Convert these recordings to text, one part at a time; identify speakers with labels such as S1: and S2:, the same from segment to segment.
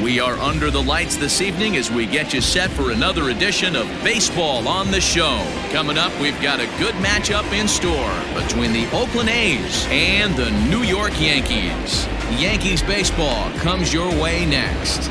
S1: We are under the lights this evening as we get you set for another edition of Baseball on the Show. Coming up, we've got a good matchup in store between the Oakland A's and the New York Yankees. Yankees baseball comes your way next.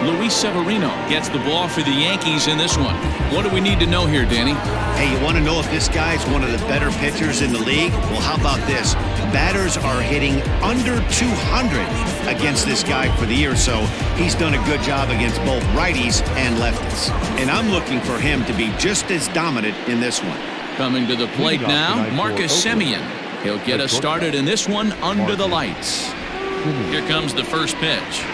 S1: Luis Severino gets the ball for the Yankees in this one. What do we need to know here, Danny?
S2: Hey, you want to know if this guy's one of the better pitchers in the league? Well, how about this? Batters are hitting under 200 against this guy for the year, so he's done a good job against both righties and lefties. And I'm looking for him to be just as dominant in this one.
S1: Coming to the plate now, Marcus Semien. He'll get us started in this one under the lights. Here comes the first pitch.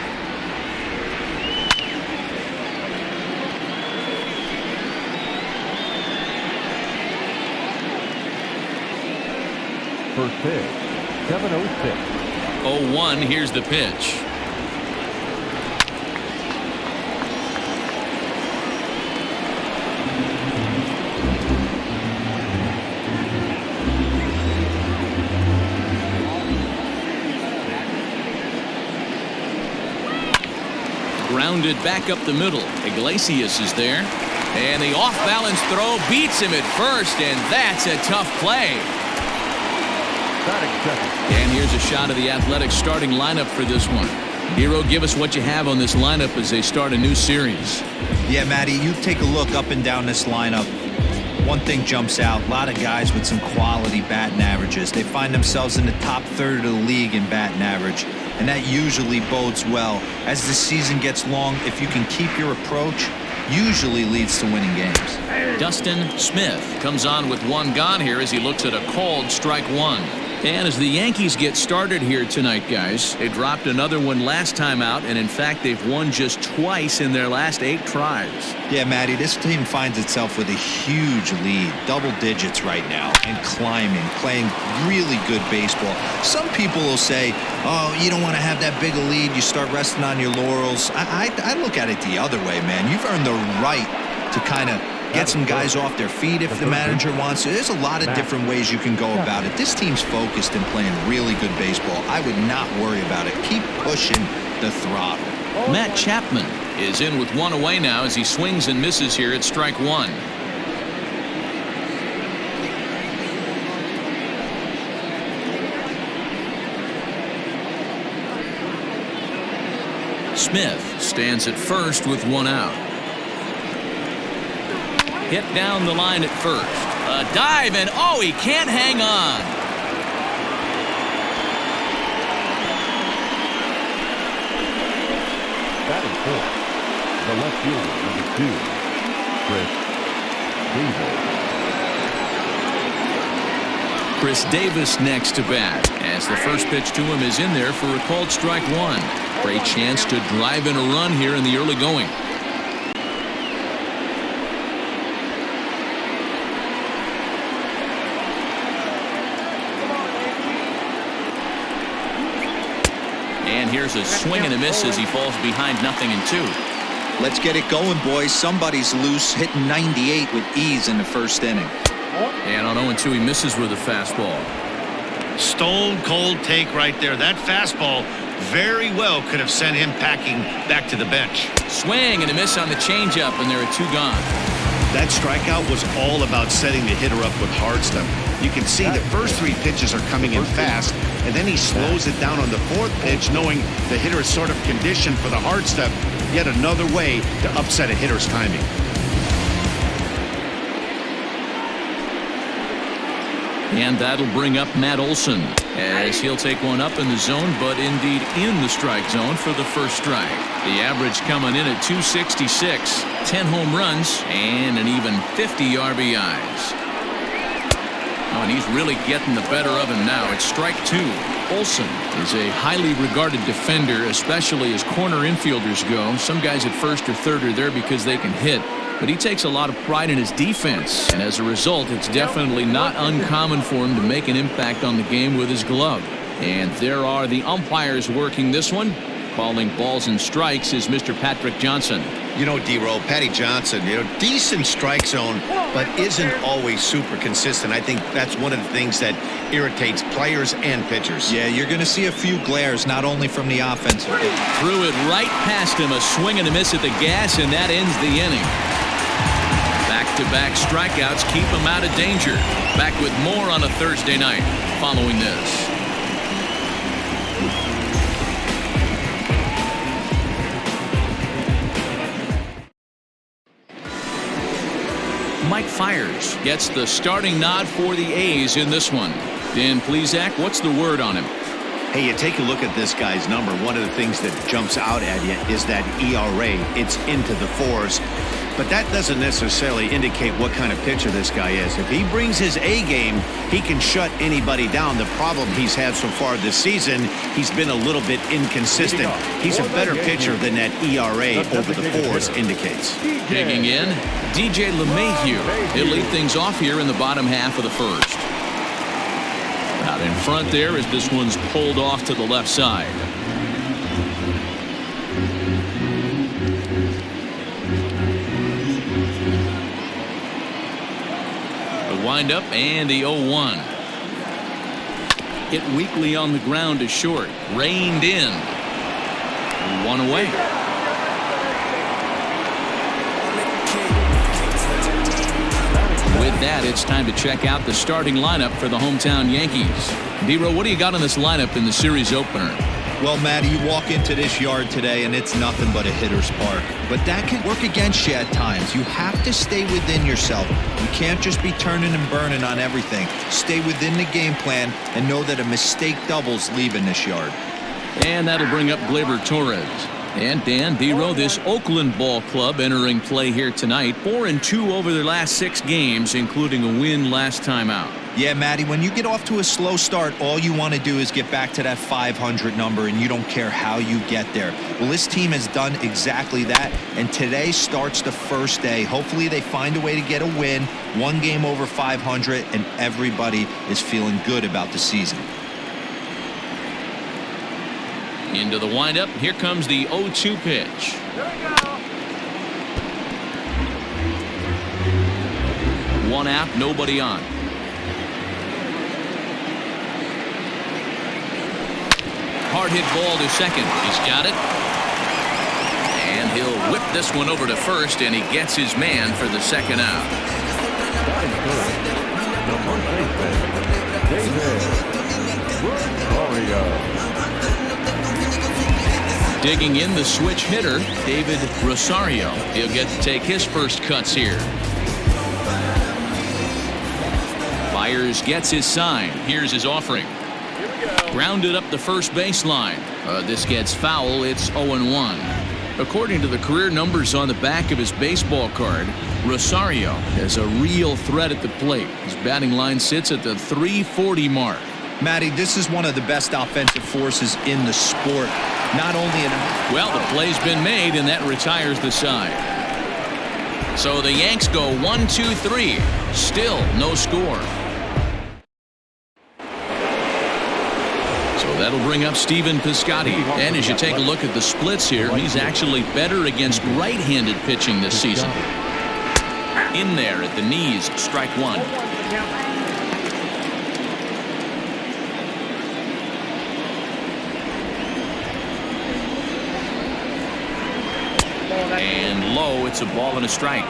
S3: First pitch, 7-0-6.
S1: 0-1, here's the pitch. Grounded back up the middle. Iglesias is there. And the off-balance throw beats him at first, and that's a tough play. And here's a shot of the Athletics starting lineup for this one. Hero, give us what you have on this lineup as they start a new series.
S4: Yeah, Matty, you take a look up and down this lineup. One thing jumps out. A lot of guys with some quality batting averages. They find themselves in the top third of the league in batting average, and that usually bodes well. As the season gets long, if you can keep your approach, usually leads to winning games.
S1: Dustin Smith comes on with one gone here as he looks at a called strike one. And as the Yankees get started here tonight, guys, they dropped another one last time out, and in fact they've won just twice in their last 8 tries.
S4: Yeah, Matty, this team finds itself with a huge lead, double digits right now, and climbing, playing really good baseball. Some people will say, oh, you don't want to have that big a lead, you start resting on your laurels. I look at it the other way, man. You've earned the right to kind of get some guys off their feet if the manager wants to. There's a lot of different ways you can go about it. This team's focused and playing really good baseball. I would not worry about it. Keep pushing the throttle.
S1: Matt Chapman is in with one away now as he swings and misses here at strike one. Smith stands at first with one out. Hit down the line at first. A dive, and oh, he can't hang on.
S3: Batting fourth, the left fielder, number 2, Chris Davis.
S1: Chris Davis next to bat as the first pitch to him is in there for a called strike one. Great chance to drive in a run here in the early going. And here's a swing and a miss as he falls behind 0-2.
S4: Let's get it going, boys. Somebody's loose, hitting 98 with ease in the first inning.
S1: And on 0-2, he misses with a fastball.
S2: Stone cold take right there. That fastball very well could have sent him packing back to the bench.
S1: Swing and a miss on the changeup, and there are 2 gone.
S2: That strikeout was all about setting the hitter up with hard stuff. You can see the first 3 pitches are coming in fast, and then he slows it down on the 4th pitch, knowing the hitter is sort of conditioned for the hard stuff. Yet another way to upset a hitter's timing.
S1: And that'll bring up Matt Olson as he'll take one up in the zone, but indeed in the strike zone for the first strike. The average coming in at 266, 10 home runs, and an even 50 RBIs. Oh, and he's really getting the better of him now. It's strike 2. Olson is a highly regarded defender, especially as corner infielders go. Some guys at first or third are there because they can hit, but he takes a lot of pride in his defense, and as a result, it's definitely not uncommon for him to make an impact on the game with his glove. And there are the umpires working this one. Calling balls and strikes is Mr. Patrick Johnson.
S2: You know, D-Row, Patty Johnson, decent strike zone, but isn't always super consistent. I think that's one of the things that irritates players and pitchers.
S4: Yeah, you're going to see a few glares, not only from the offense.
S1: Threw it right past him, a swing and a miss at the gas, and that ends the inning. Back-to-back strikeouts keep him out of danger. Back with more on a Thursday night following this. Mike Fiers gets the starting nod for the A's in this one. Dan Plesac, what's the word on him?
S2: Hey, you take a look at this guy's number. One of the things that jumps out at you is that ERA. It's into the 4s. But that doesn't necessarily indicate what kind of pitcher this guy is. If he brings his A game, he can shut anybody down. The problem he's had so far this season, he's been a little bit inconsistent. He's a better pitcher than that ERA over the 4s indicates.
S1: Digging in, DJ LeMahieu. He'll lead things off here in the bottom half of the first. Out in front there as this one's pulled off to the left side. The windup and the 0-1. Hit weakly on the ground to short. Reined in. One away. With that, it's time to check out the starting lineup for the hometown Yankees. D-Row, what do you got on this lineup in the series opener?
S4: Well, Matty, you walk into this yard today and it's nothing but a hitter's park. But that can work against you at times. You have to stay within yourself. You can't just be turning and burning on everything. Stay within the game plan and know that a mistake doubles leaving this yard.
S1: And that'll bring up Gleyber Torres. And Dan, D-Row, this Oakland ball club entering play here tonight. 4-2 over their last 6 games, including a win last time out.
S4: Yeah, Matty, when you get off to a slow start, all you want to do is get back to that 500 number, and you don't care how you get there. Well, this team has done exactly that, and today starts the first day. Hopefully they find a way to get a win, 1 game over 500, and everybody is feeling good about the season.
S1: Into the windup. Here comes the 0-2 pitch. One out, nobody on. Hard hit ball to second. He's got it. And he'll whip this one over to first, and he gets his man for the second out. Digging in, the switch hitter, David Rosario. He'll get to take his first cuts here. Fiers gets his sign. Here's his offering. Grounded up the first baseline. This gets foul. It's 0-1. According to the career numbers on the back of his baseball card, Rosario is a real threat at the plate. His batting line sits at the .340 mark.
S4: Matty, this is one of the best offensive forces in the sport. Not only in...
S1: Well, the play's been made, and that retires the side. So the Yanks go 1-2-3. Still no score. So that'll bring up Stephen Piscotty. And as you take a look at the splits here, he's actually better against right-handed pitching this season. In there at the knees, strike one. And low, it's a ball and a strike.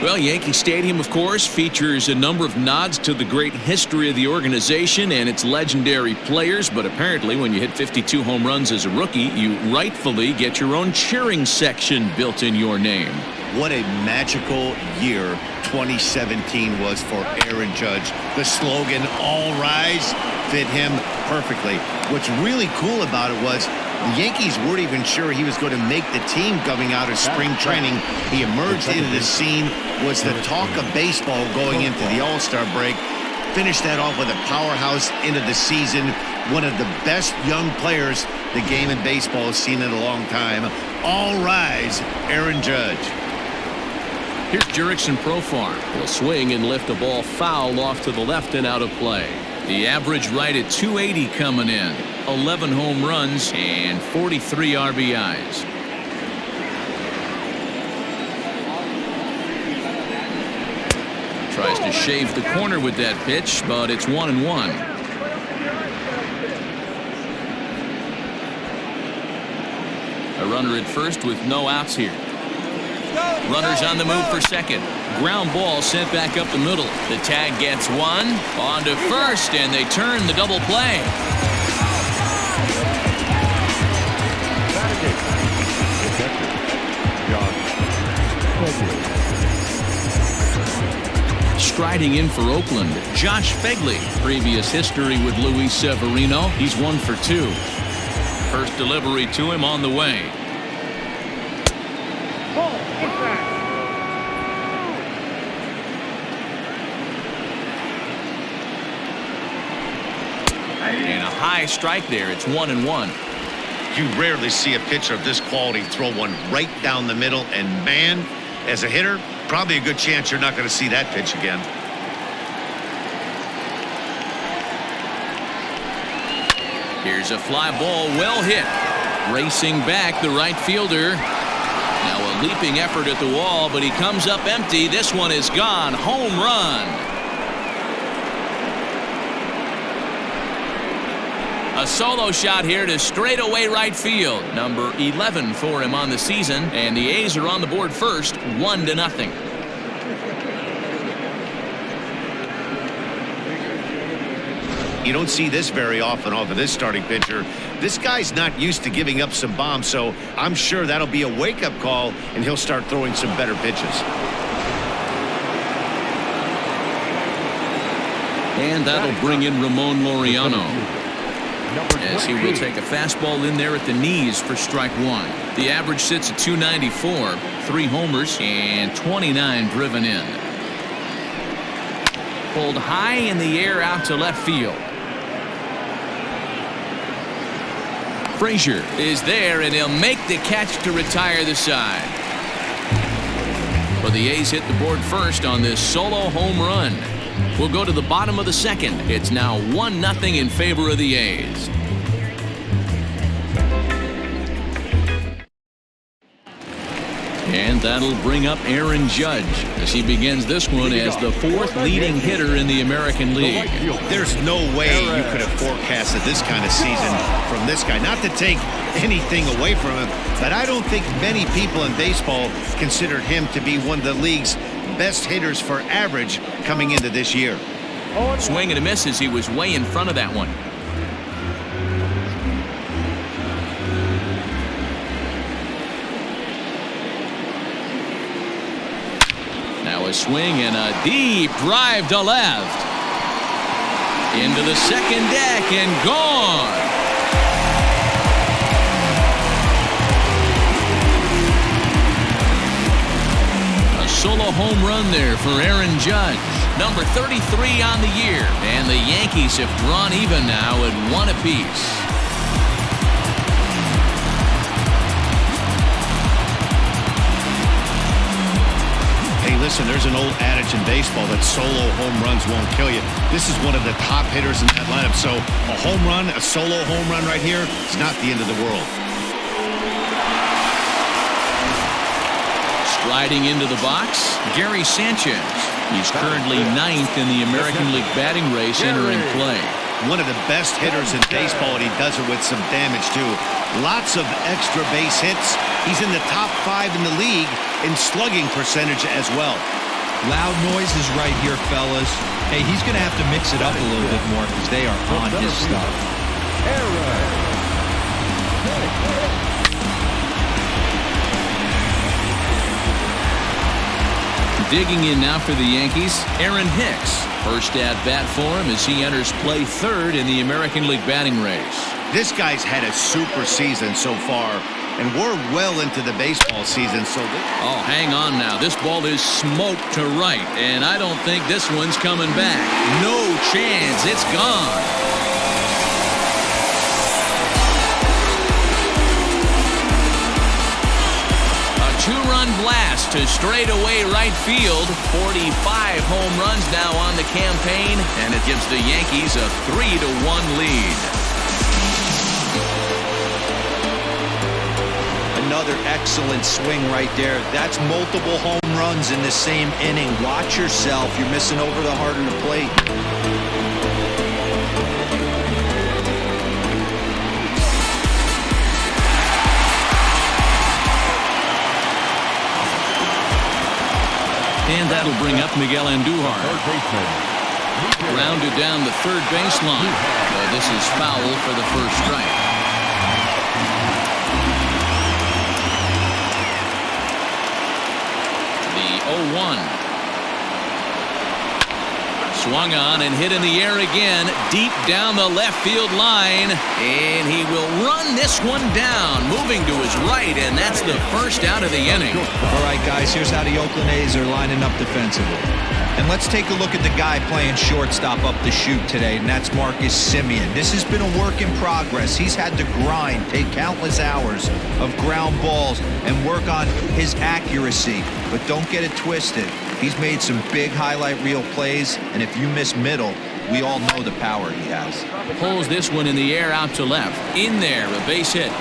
S1: Well, Yankee Stadium, of course, features a number of nods to the great history of the organization and its legendary players, but apparently when you hit 52 home runs as a rookie, you rightfully get your own cheering section built in your name.
S2: What a magical year 2017 was for Aaron Judge. The slogan, "All Rise," fit him perfectly. What's really cool about it was the Yankees weren't even sure he was going to make the team coming out of spring training. He emerged into the scene, was the talk of baseball going into the All-Star break. Finished that off with a powerhouse into the season. One of the best young players the game in baseball has seen in a long time. All rise, Aaron Judge.
S1: Here's Jurickson Profar. He'll swing and lift a ball foul off to the left and out of play. The average right at 280 coming in. 11 home runs and 43 RBIs. Just shaved the corner with that pitch, but it's 1-1. A runner at first with no outs here. Runners on the move for second. Ground ball sent back up the middle. The tag gets one. On to first, and they turn the double play. Striding in for Oakland, Josh Fegley. Previous history with Luis Severino. He's 1 for 2. First delivery to him on the way. And a high strike there. It's 1-1.
S2: You rarely see a pitcher of this quality throw one right down the middle, and man, as a hitter, probably a good chance you're not going to see that pitch again.
S1: Here's a fly ball, well hit. Racing back, the right fielder. Now a leaping effort at the wall, but he comes up empty. This one is gone. Home run. A solo shot here to straightaway right field. Number 11 for him on the season, and the A's are on the board first, 1-0.
S2: You don't see this very often off of this starting pitcher. This guy's not used to giving up some bombs, so I'm sure that'll be a wake-up call, and he'll start throwing some better pitches.
S1: And that'll bring in Ramon Laureano, as he will take a fastball in there at the knees for strike one. The average sits at 294, 3 homers, and 29 driven in. Pulled high in the air out to left field. Frazier is there, and he'll make the catch to retire the side. But the A's hit the board first on this solo home run. We'll go to the bottom of the second. It's now 1-0 in favor of the A's. And that'll bring up Aaron Judge as he begins this one as the 4th leading hitter in the American League.
S2: There's no way you could have forecasted this kind of season from this guy. Not to take anything away from him, but I don't think many people in baseball considered him to be one of the league's best hitters for average coming into this year.
S1: Swing and a miss as he was way in front of that one. Now a swing and a deep drive to left. Into the second deck and gone. A solo home run there for Aaron Judge. Number 33 on the year. And the Yankees have drawn even now at 1 apiece.
S2: Hey, listen, there's an old adage in baseball that solo home runs won't kill you. This is one of the top hitters in that lineup, so a home run, a solo home run right here is not the end of the world.
S1: Striding into the box, Gary Sanchez. He's currently 9th in the American League batting race entering play.
S2: One of the best hitters in baseball, and he does it with some damage, too. Lots of extra base hits. He's in the top 5 in the league in slugging percentage as well.
S4: Loud noises right here, fellas. Hey, he's going to have to mix it up a little bit more because they are on his stuff.
S1: Digging in now for the Yankees, Aaron Hicks. First at bat for him as he enters play 3rd in the American League batting race.
S2: This guy's had a super season so far, and we're well into the baseball season.
S1: Oh, hang on now. This ball is smoked to right, and I don't think this one's coming back. No chance. It's gone. Two-run blast to straightaway right field. 45 home runs now on the campaign, and it gives the Yankees a 3-1 lead.
S4: Another excellent swing right there. That's multiple home runs in the same inning. Watch yourself. You're missing over the heart of the plate.
S1: And that'll bring up Miguel Andujar.
S3: Third baseman.
S1: Rounded down the third baseline. This is foul for the first strike. The 0-1. Swung on and hit in the air again, deep down the left field line, and he will run this one down, moving to his right, and that's the first out of the inning.
S4: All right, guys, here's how the Oakland A's are lining up defensively. And let's take a look at the guy playing shortstop up the chute today, and that's Marcus Semien. This has been a work in progress. He's had to grind, take countless hours of ground balls, and work on his accuracy. But don't get it twisted. He's made some big highlight reel plays, and if you miss middle, we all know the power he has.
S1: Pulls this one in the air out to left. In there, a base hit.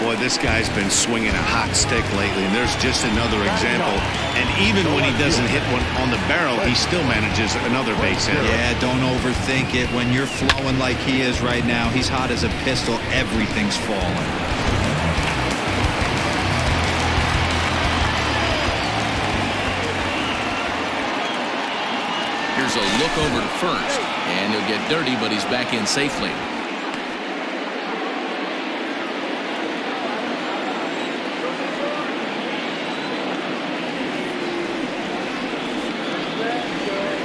S2: Boy, this guy's been swinging a hot stick lately, and there's just another example. And even when he doesn't hit one on the barrel, he still manages another base hit.
S4: Yeah, don't overthink it. When you're flowing like he is right now, he's hot as a pistol. Everything's falling.
S1: Here's a look over to first, and he'll get dirty, but he's back in safely.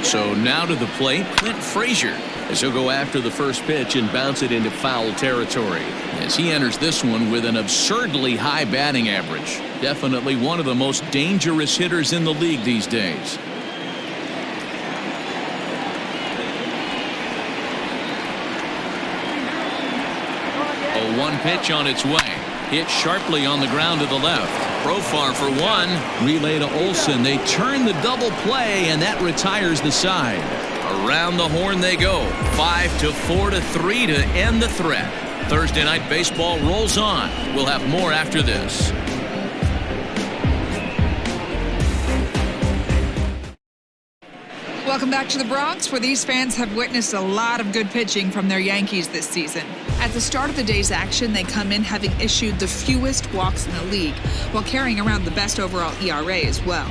S1: So now to the plate, Clint Frazier, as he'll go after the first pitch and bounce it into foul territory, as he enters this one with an absurdly high batting average. Definitely one of the most dangerous hitters in the league these days. A 1 pitch on its way. Hit sharply on the ground to the left. Profar for one. Relay to Olsen. They turn the double play, and that retires the side. Around the horn they go. 5-4-3 to end the threat. Thursday night baseball rolls on. We'll have more after this.
S5: Welcome back to the Bronx, where these fans have witnessed a lot of good pitching from their Yankees this season. At the start of the day's action, they come in having issued the fewest walks in the league, while carrying around the best overall ERA as well.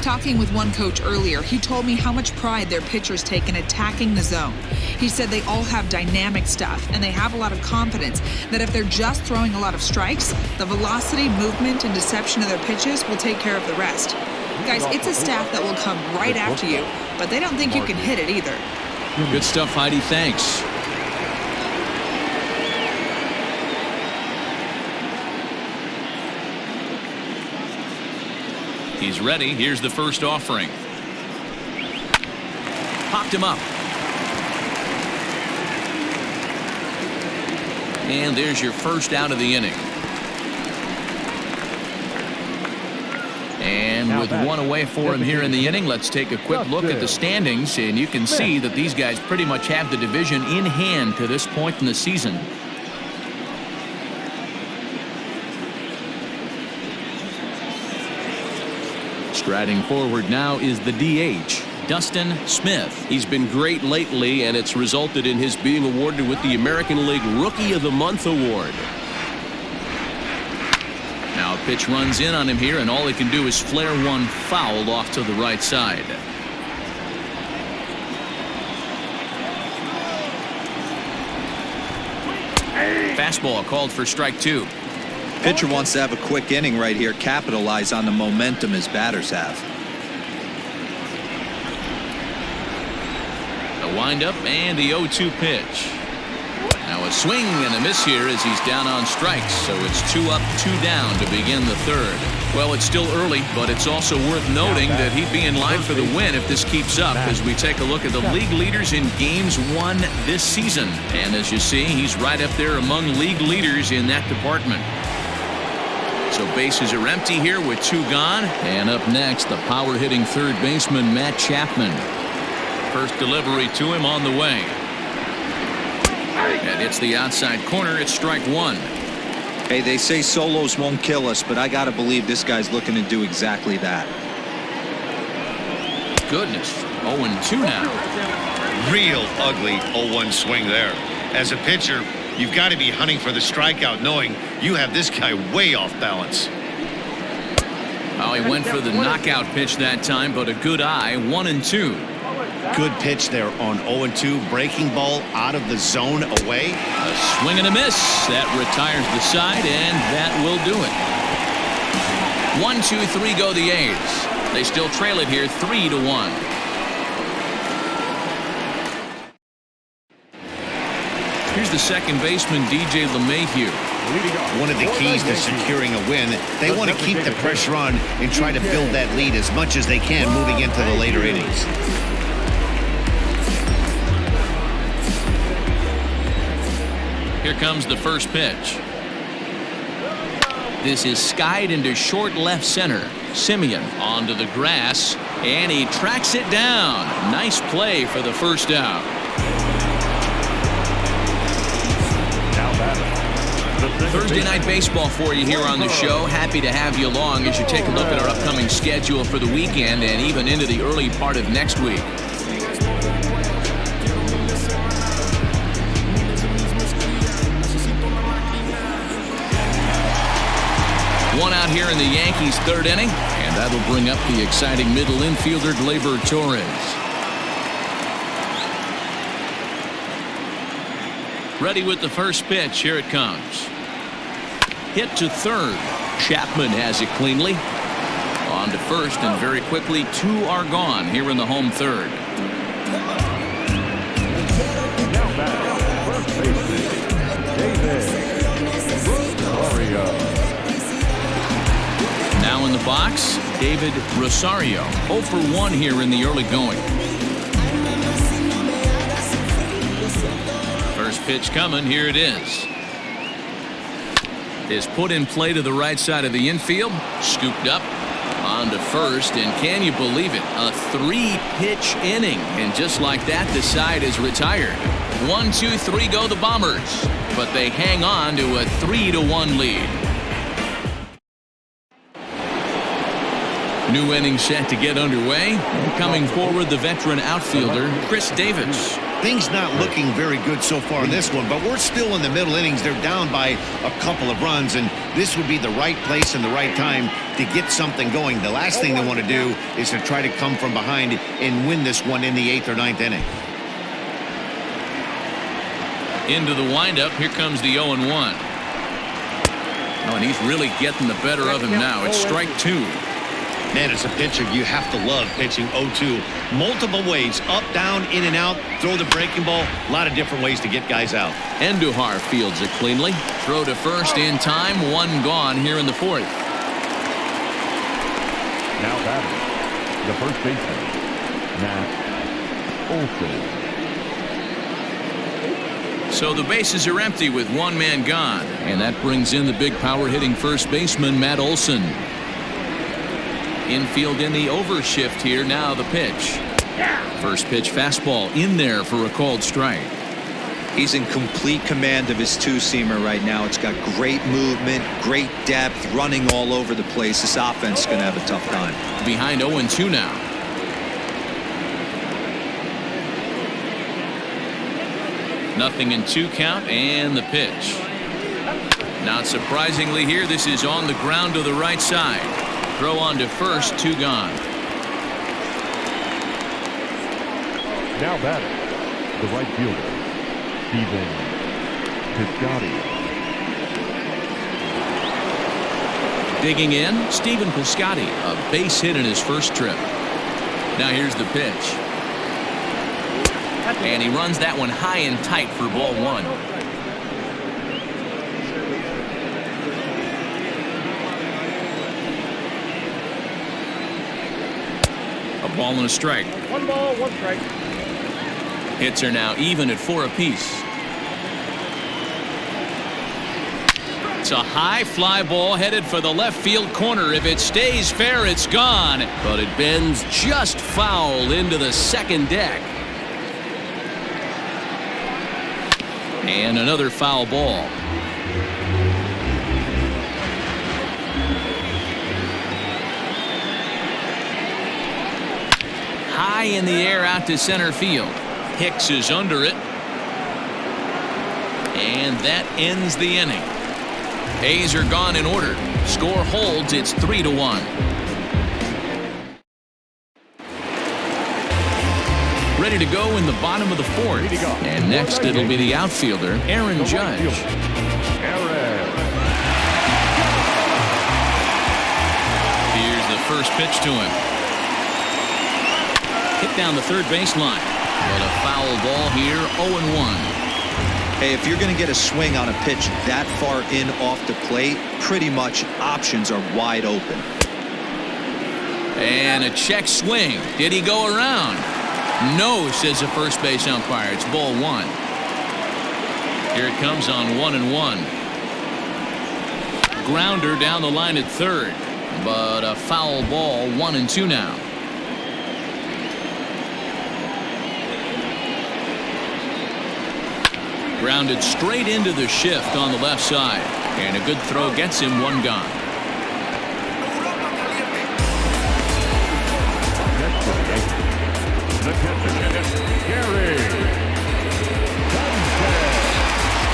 S5: Talking with one coach earlier, he told me how much pride their pitchers take in attacking the zone. He said they all have dynamic stuff, and they have a lot of confidence that if they're just throwing a lot of strikes, the velocity, movement, and deception of their pitches will take care of the rest. Guys, it's a staff that will come right after you, but they don't think you can hit it either.
S1: Good stuff, Heidi. Thanks. He's ready. Here's the first offering. Popped him up. And there's your first out of the inning. And with one away for him here in the inning, let's take a quick look at the standings, and you can see that these guys pretty much have the division in hand to this point in the season. Striding forward now is the DH, Dustin Smith. He's been great lately, and it's resulted in his being awarded with the American League Rookie of the Month award. Now a pitch runs in on him here, and all he can do is flare one foul off to the right side. Fastball called for strike two.
S4: Pitcher wants to have a quick inning right here, capitalize on the momentum his batters have.
S1: The windup and the 0-2 pitch. Now a swing and a miss here as he's down on strikes, so it's 2 up, 2 down to begin the third. Well, it's still early, but it's also worth noting that he'd be in line for the win if this keeps up as we take a look at the league leaders in games won this season. And as you see, he's right up there among league leaders in that department. So bases are empty here with 2 gone. And up next, the power-hitting third baseman, Matt Chapman. First delivery to him on the way. And it's the outside corner. It's strike one.
S4: Hey, they say solos won't kill us, but I got to believe this guy's looking to do exactly that.
S1: Goodness. 0-2 now.
S2: Real ugly 0-1 swing there. As a pitcher, you've got to be hunting for the strikeout, knowing you have this guy way off balance.
S1: Oh, he went for the knockout pitch that time, but a good eye. 1-2.
S2: Good pitch there on 0-2. Breaking ball out of the zone away.
S1: A swing and a miss. That retires the side, and that will do it. 1-2-3 go the A's. They still trail it here 3-1. Here's the second baseman, DJ LeMahieu.
S2: One of the keys to securing a win, they want to keep the pressure on and try to build that lead as much as they can moving into the later innings.
S1: Here comes the first pitch. This is skied into short left center. Simeon onto the grass, and he tracks it down. Nice play for the first out. Thursday night baseball for you here on the show. Happy to have you along as you take a look at our upcoming schedule for the weekend and even into the early part of next week. One out here in the Yankees' third inning, and that'll bring up the exciting middle infielder Gleyber Torres. Ready with the first pitch. Here it comes. Hit to third. Chapman has it cleanly. On to first, and very quickly, two are gone here in the home third.
S3: Now back, first baseman, David Rosario.
S1: Now in the box, David Rosario. 0 for 1 here in the early going. First pitch coming. Here it is. Is put in play to the right side of the infield. Scooped up on to first, and can you believe it? A 3-pitch inning, and just like that, the side is retired. 1, 2, 3 go the Bombers, but they hang on to a 3-1 lead. New inning set to get underway. Coming forward, the veteran outfielder, Chris Davis.
S2: Things not looking very good so far in this one, but we're still in the middle innings. They're down by a couple of runs, and this would be the right place and the right time to get something going. The last thing they want to do is to try to come from behind and win this one in the 8th or 9th inning.
S1: Into the windup. Here comes the 0-1. Oh, and he's really getting the better of him now. It's strike 2.
S2: Man, as a pitcher, you have to love pitching 0-2. Multiple ways, up, down, in and out, throw the breaking ball. A lot of different ways to get guys out.
S1: Andujar fields it cleanly. Throw to first in time. One gone here in the 4th.
S3: Now batting, the first baseman, Matt Olson.
S1: So the bases are empty with one man gone. And that brings in the big power hitting first baseman, Matt Olson. Infield in the overshift here. Now the pitch. First pitch fastball in there for a called strike.
S4: He's in complete command of his two-seamer right now. It's got great movement, great depth, running all over the place. This offense is going to have a tough time.
S1: Behind 0-2 now. Nothing in 2 count, and the pitch. Not surprisingly here, this is on the ground to the right side. Throw on to first, 2 gone.
S3: Now batting, the right fielder, Stephen Piscotty.
S1: Digging in, Stephen Piscotty, a base hit in his first trip. Now here's the pitch. And he runs that one high and tight for ball 1. Ball and a strike.
S6: 1 ball, 1 strike.
S1: Hits are now even at 4 apiece. It's a high fly ball headed for the left field corner. If it stays fair, it's gone. But it bends just foul into the second deck. And another foul ball. high in the air out to center field. Hicks is under it. And that ends the inning. A's are gone in order. Score holds. It's 3-1. Ready to go in the bottom of the fourth. And next it'll be the outfielder, Aaron Judge. Here's the first pitch to him. Hit down the third baseline. But a foul ball here, 0-1.
S4: Hey, if you're going to get a swing on a pitch that far in off the plate, pretty much options are wide open.
S1: And a check swing. Did he go around? No, says the first base umpire. It's ball one. Here it comes on 1-1. Grounder down the line at third. But a foul ball, 1-2 now. Grounded straight into the shift on the left side. And a good throw gets him one gone.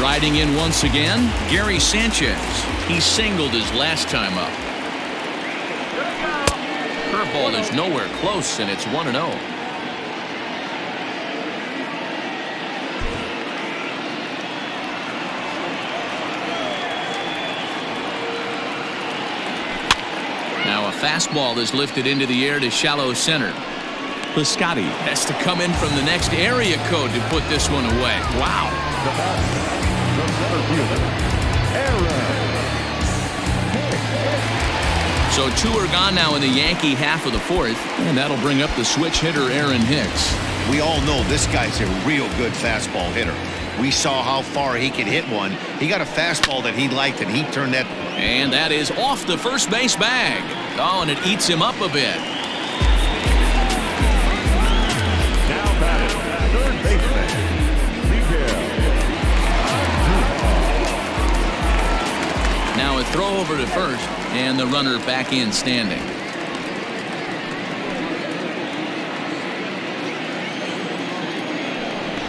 S1: Riding in once again, Gary Sanchez. He singled his last time up. Curveball is nowhere close, and it's 1-0. Now a fastball is lifted into the air to shallow center. Piscotty has to come in from the next area code to put this one away. Wow.
S3: The center fielder,
S1: So two are gone now in the Yankee half of the fourth, and that'll bring up the switch hitter Aaron Hicks.
S2: We all know this guy's a real good fastball hitter. We saw how far he could hit one. He got a fastball that he liked, and he turned that.
S1: And that is off the first base bag. Oh, and it eats him up a bit.
S3: Now batting, third baseman,
S1: Now a throw over to first, and the runner back in standing.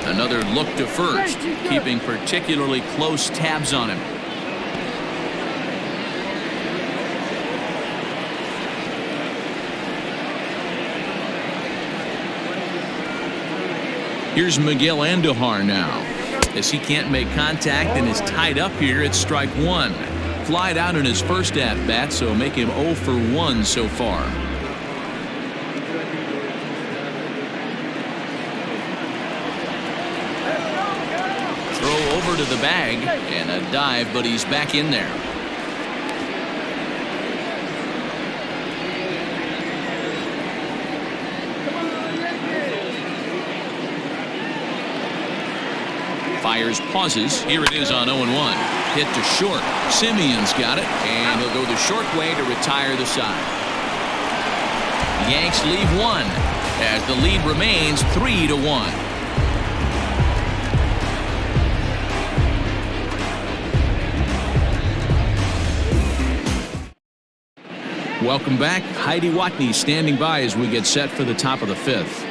S1: Another look to first, keeping particularly close tabs on him. Here's Miguel Andujar now. As he can't make contact and is tied up here, it's strike one. Flied out in his first at-bat, so make him 0 for 1 so far. Throw over to the bag, and a dive, but he's back in there. Fires, pauses. Here it is on 0-1. Hit to short. Simeon's got it, and he'll go the short way to retire the side. Yanks leave one as the lead remains 3-1. Welcome back. Heidi Watney standing by as we get set for the top of the fifth.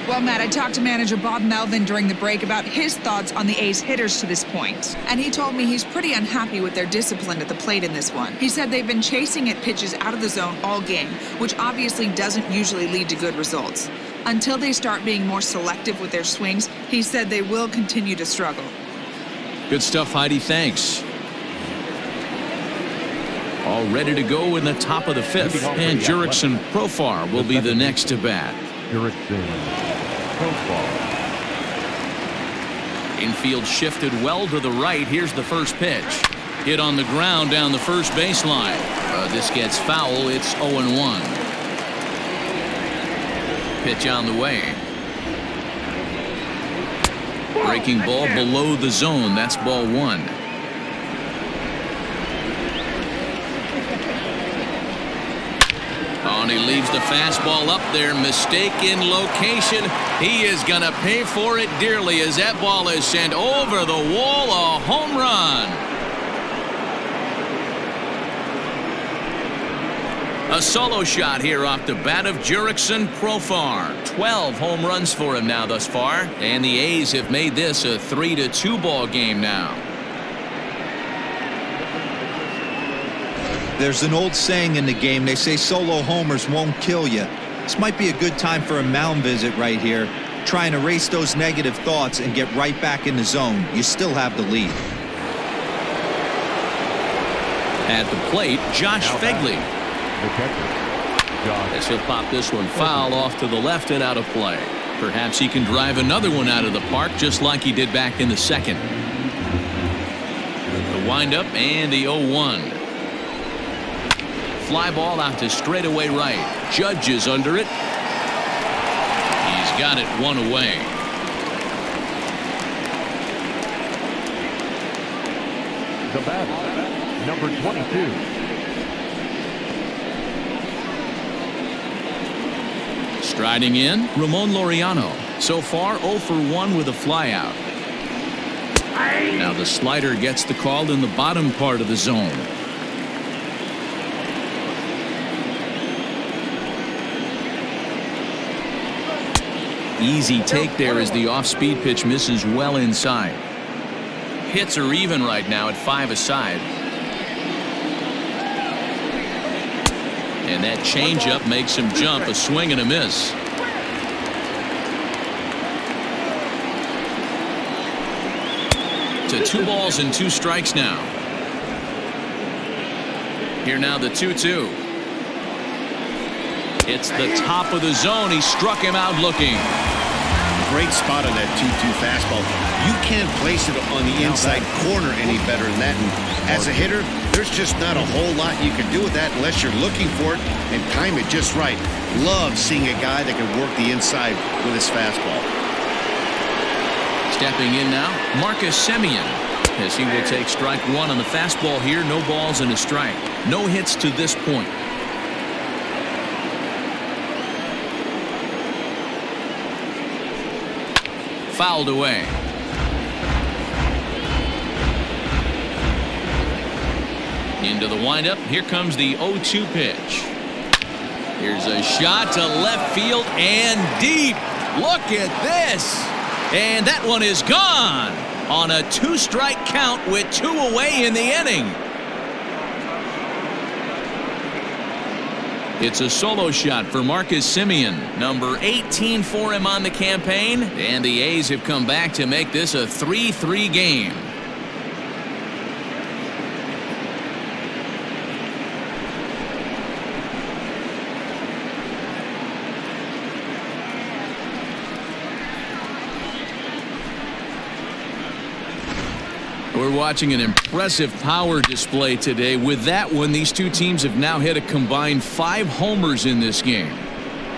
S5: Well, Matt, I talked to manager Bob Melvin during the break about his thoughts on the A's hitters to this point. And he told me he's pretty unhappy with their discipline at the plate in this one. He said they've been chasing at pitches out of the zone all game, which obviously doesn't usually lead to good results. Until they start being more selective with their swings, he said they will continue to struggle.
S1: Good stuff, Heidi. Thanks. All ready to go in the top of the fifth. And Jurickson Profar will be the next to bat. Infield shifted well to the right. Here's the first pitch. Hit on the ground down the first baseline. This gets foul. It's 0-1. Pitch on the way. Breaking ball below the zone. That's ball one. And he leaves the fastball up there. Mistake in location. He is going to pay for it dearly as that ball is sent over the wall. A home run. A solo shot here off the bat of Jurickson Profar. 12 home runs for him now thus far, and the A's have made this a 3-2 ball game now.
S4: There's an old saying in the game. They say solo homers won't kill you. This might be a good time for a mound visit right here. Try and erase those negative thoughts and get right back in the zone. You still have the lead.
S1: At the plate, Josh Fegley.
S3: The catcher, Josh.
S1: As he'll pop this one foul off to the left and out of play. Perhaps he can drive another one out of the park just like he did back in the second. The windup and the 0-1. Fly ball out to straightaway right. Judge is under it. He's got it one away.
S3: The batter, number 22.
S1: Striding in, Ramon Laureano. So far 0 for 1 with a flyout. Now the slider gets the call in the bottom part of the zone. Easy take there as the off-speed pitch misses well inside. Hits are even right now at 5 aside. And that changeup makes him jump. A swing and a miss. To 2 balls and 2 strikes now. Here now the 2-2. It's the top of the zone. He struck him out looking.
S2: Great spot on that 2-2 fastball. You can't place it on the inside corner any better than that. And as a hitter, there's just not a whole lot you can do with that unless you're looking for it and time it just right. Love seeing a guy that can work the inside with his fastball.
S1: Stepping in now, Marcus Semien, as he will take strike 1 on the fastball here. No balls and a strike. No hits to this point. Fouled away. Into the windup. Here comes the 0-2 pitch. Here's a shot to left field and deep. Look at this. And that one is gone on a 2-strike count with 2 away in the inning. It's a solo shot for Marcus Semien, number 18 for him on the campaign, and the A's have come back to make this a 3-3 game. We're watching an impressive power display today. With that one, these two teams have now hit a combined 5 homers in this game.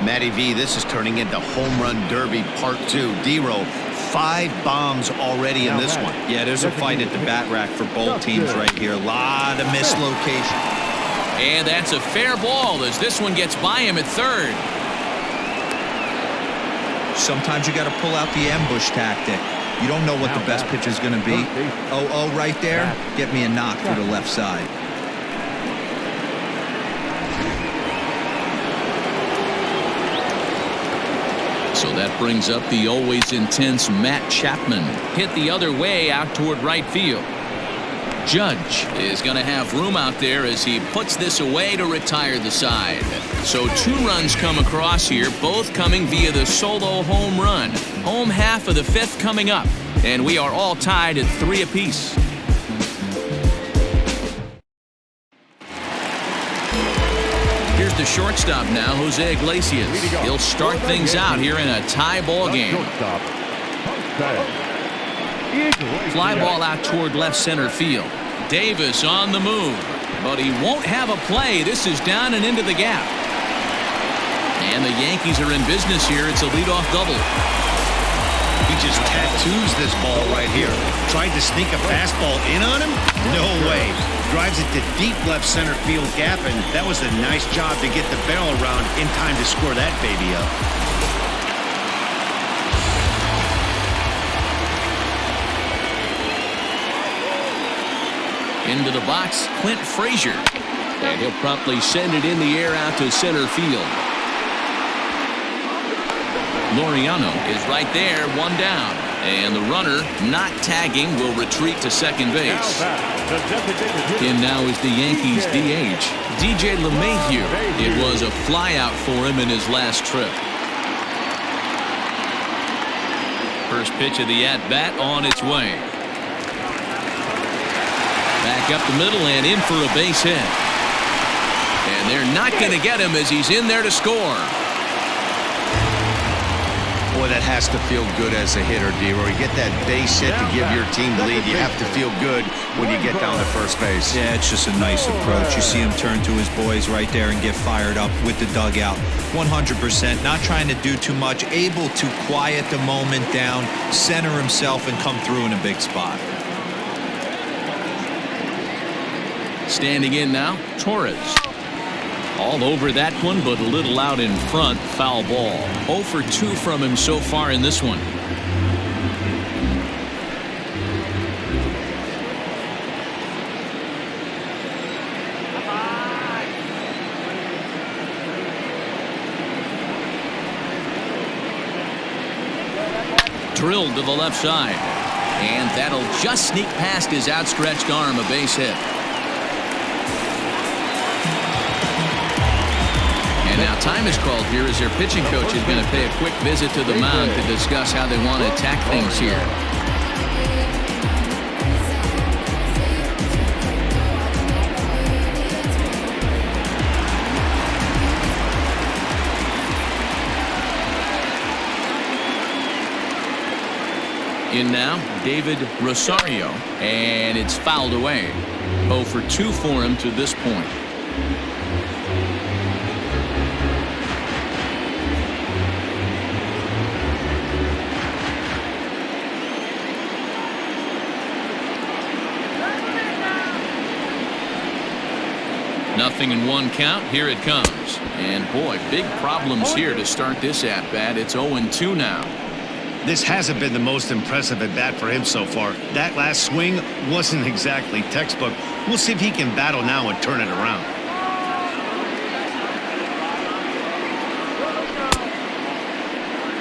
S2: Matty V, this is turning into Home Run Derby Part 2. D-Row, 5 bombs already in this one.
S4: Yeah, there's a fight at the bat rack for both teams right here. A lot of mislocation.
S1: And that's a fair ball as this one gets by him at third.
S4: Sometimes you got to pull out the ambush tactic. You don't know what the best pitch is going to be. 0-0 right there. Get me a knock through the left side.
S1: So that brings up the always intense Matt Chapman. Hit the other way out toward right field. Judge is going to have room out there as he puts this away to retire the side. So 2 runs come across here, both coming via the solo home run. Home half of the 5th coming up, and we are all tied at 3 apiece. Here's the shortstop now, Jose Iglesias. He'll start things out here in a tie ball game. Fly ball out toward left center field. Davis on the move, but he won't have a play. This is down and into the gap. And the Yankees are in business here. It's a leadoff double.
S2: He just tattoos this ball right here. Tried to sneak a fastball in on him? No way. Drives it to deep left center field gap, and that was a nice job to get the barrel around in time to score that baby up.
S1: Into the box, Clint Frazier. And he'll promptly send it in the air out to center field. Laureano is right there, one down. And the runner, not tagging, will retreat to second base. In now is the Yankees DH, DJ LeMahieu. It was a flyout for him in his last trip. First pitch of the at-bat on its way. Back up the middle and in for a base hit. And they're not going to get him as he's in there to score.
S2: Boy, that has to feel good as a hitter, D-Roy. You get that base hit to give your team the lead. You have to feel good when you get down to first base.
S4: Yeah, it's just a nice approach. You see him turn to his boys right there and get fired up with the dugout. 100%, not trying to do too much, able to quiet the moment down, center himself, and come through in a big spot.
S1: Standing in now, Torres. All over that one, but a little out in front. Foul ball. 0 for 2 from him so far in this one. Drilled to the left side. And that'll just sneak past his outstretched arm, a base hit. And now time is called here as their pitching coach is going to pay a quick visit to the mound to discuss how they want to attack things here. In now, David Rosario, and it's fouled away. 0 for 2 for him to this point. Nothing in one count. Here it comes. And boy, big problems here to start this at-bat. It's 0-2 now.
S2: This hasn't been the most impressive at-bat for him so far. That last swing wasn't exactly textbook. We'll see if he can battle now and turn it around.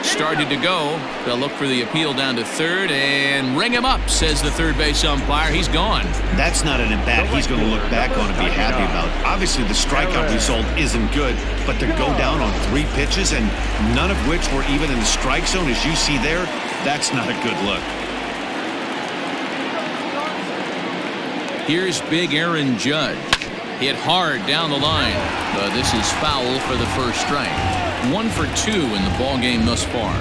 S1: Started to go. They'll look for the appeal down to third and ring him up, says the third base umpire. He's gone.
S2: That's not an at-bat he's going to look back on and be happy about. Obviously, the strikeout result isn't good, but to go down on 3 pitches and none of which were even in the strike zone, as you see there, that's not a good look.
S1: Here's big Aaron Judge. Hit hard down the line, but this is foul for the first strike. 1 for 2 in the ball game thus far.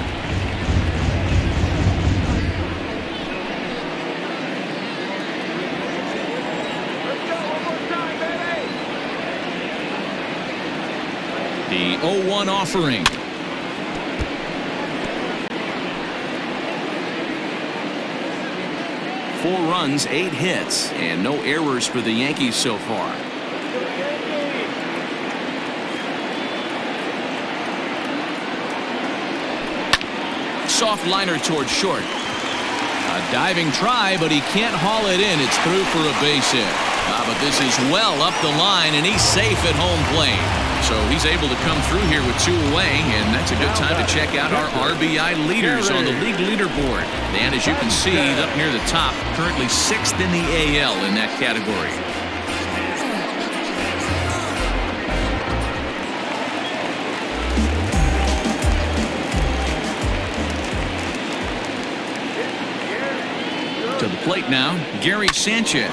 S1: The 0-1 offering. Four runs, 8 hits, and no errors for the Yankees so far. Soft liner towards short. A diving try, but he can't haul it in. It's through for a base hit. But this is well up the line, and he's safe at home plate. So he's able to come through here with 2 away, and that's a good time to check out our RBI leaders on the league leaderboard. And as you can see, up near the top, currently 6th in the AL in that category. To the plate now, Gary Sanchez,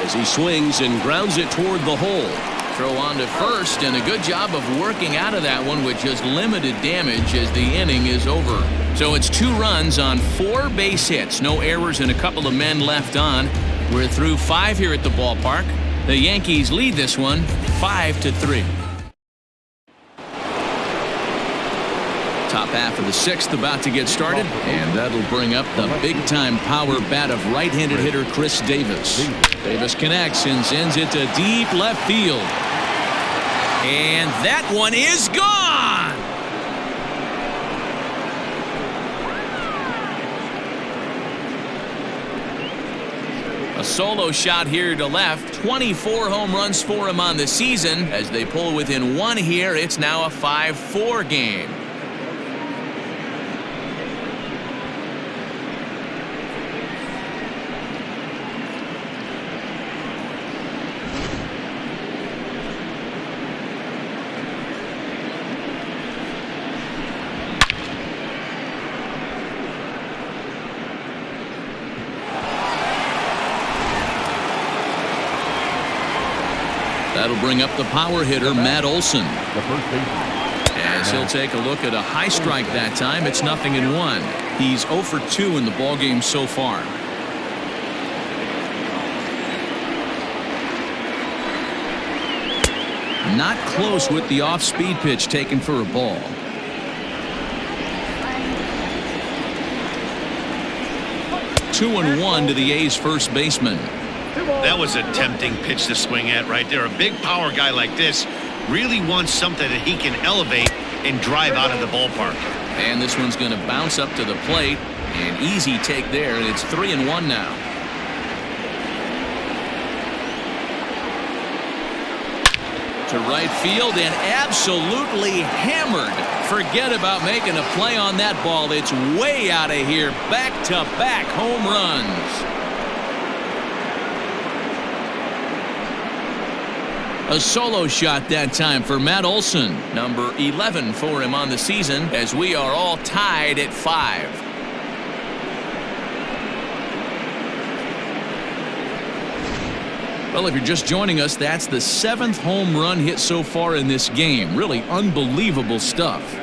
S1: as he swings and grounds it toward the hole. Throw on to first, and a good job of working out of that one with just limited damage as the inning is over. So it's 2 runs on 4 base hits, no errors and a couple of men left on. We're through 5 here at the ballpark. The Yankees lead this one 5-3. Top half of the 6th about to get started, and that'll bring up the big-time power bat of right-handed hitter Chris Davis. Davis connects and sends it to deep left field. And that one is gone! A A solo shot here to left. 24 home runs for him on the season. As they pull within one here, it's now a 5-4 game. That'll bring up the power hitter, Matt Olson.
S3: The first baseman.
S1: As he'll take a look at a high strike that time, it's 0-1. He's 0 for 2 in the ballgame so far. Not close with the off-speed pitch taken for a ball. Two and one to the A's first baseman.
S2: That was a tempting pitch to swing at right there. A big power guy like this really wants something that he can elevate and drive out of the ballpark.
S1: And this one's going to bounce up to the plate. An easy take there, and it's 3-1 now. To right field and absolutely hammered. Forget about making a play on that ball. It's way out of here. Back-to-back home runs. A solo shot that time for Matt Olson. Number 11 for him on the season, as we are all tied at 5. Well, if you're just joining us, that's the 7th home run hit so far in this game. Really unbelievable stuff.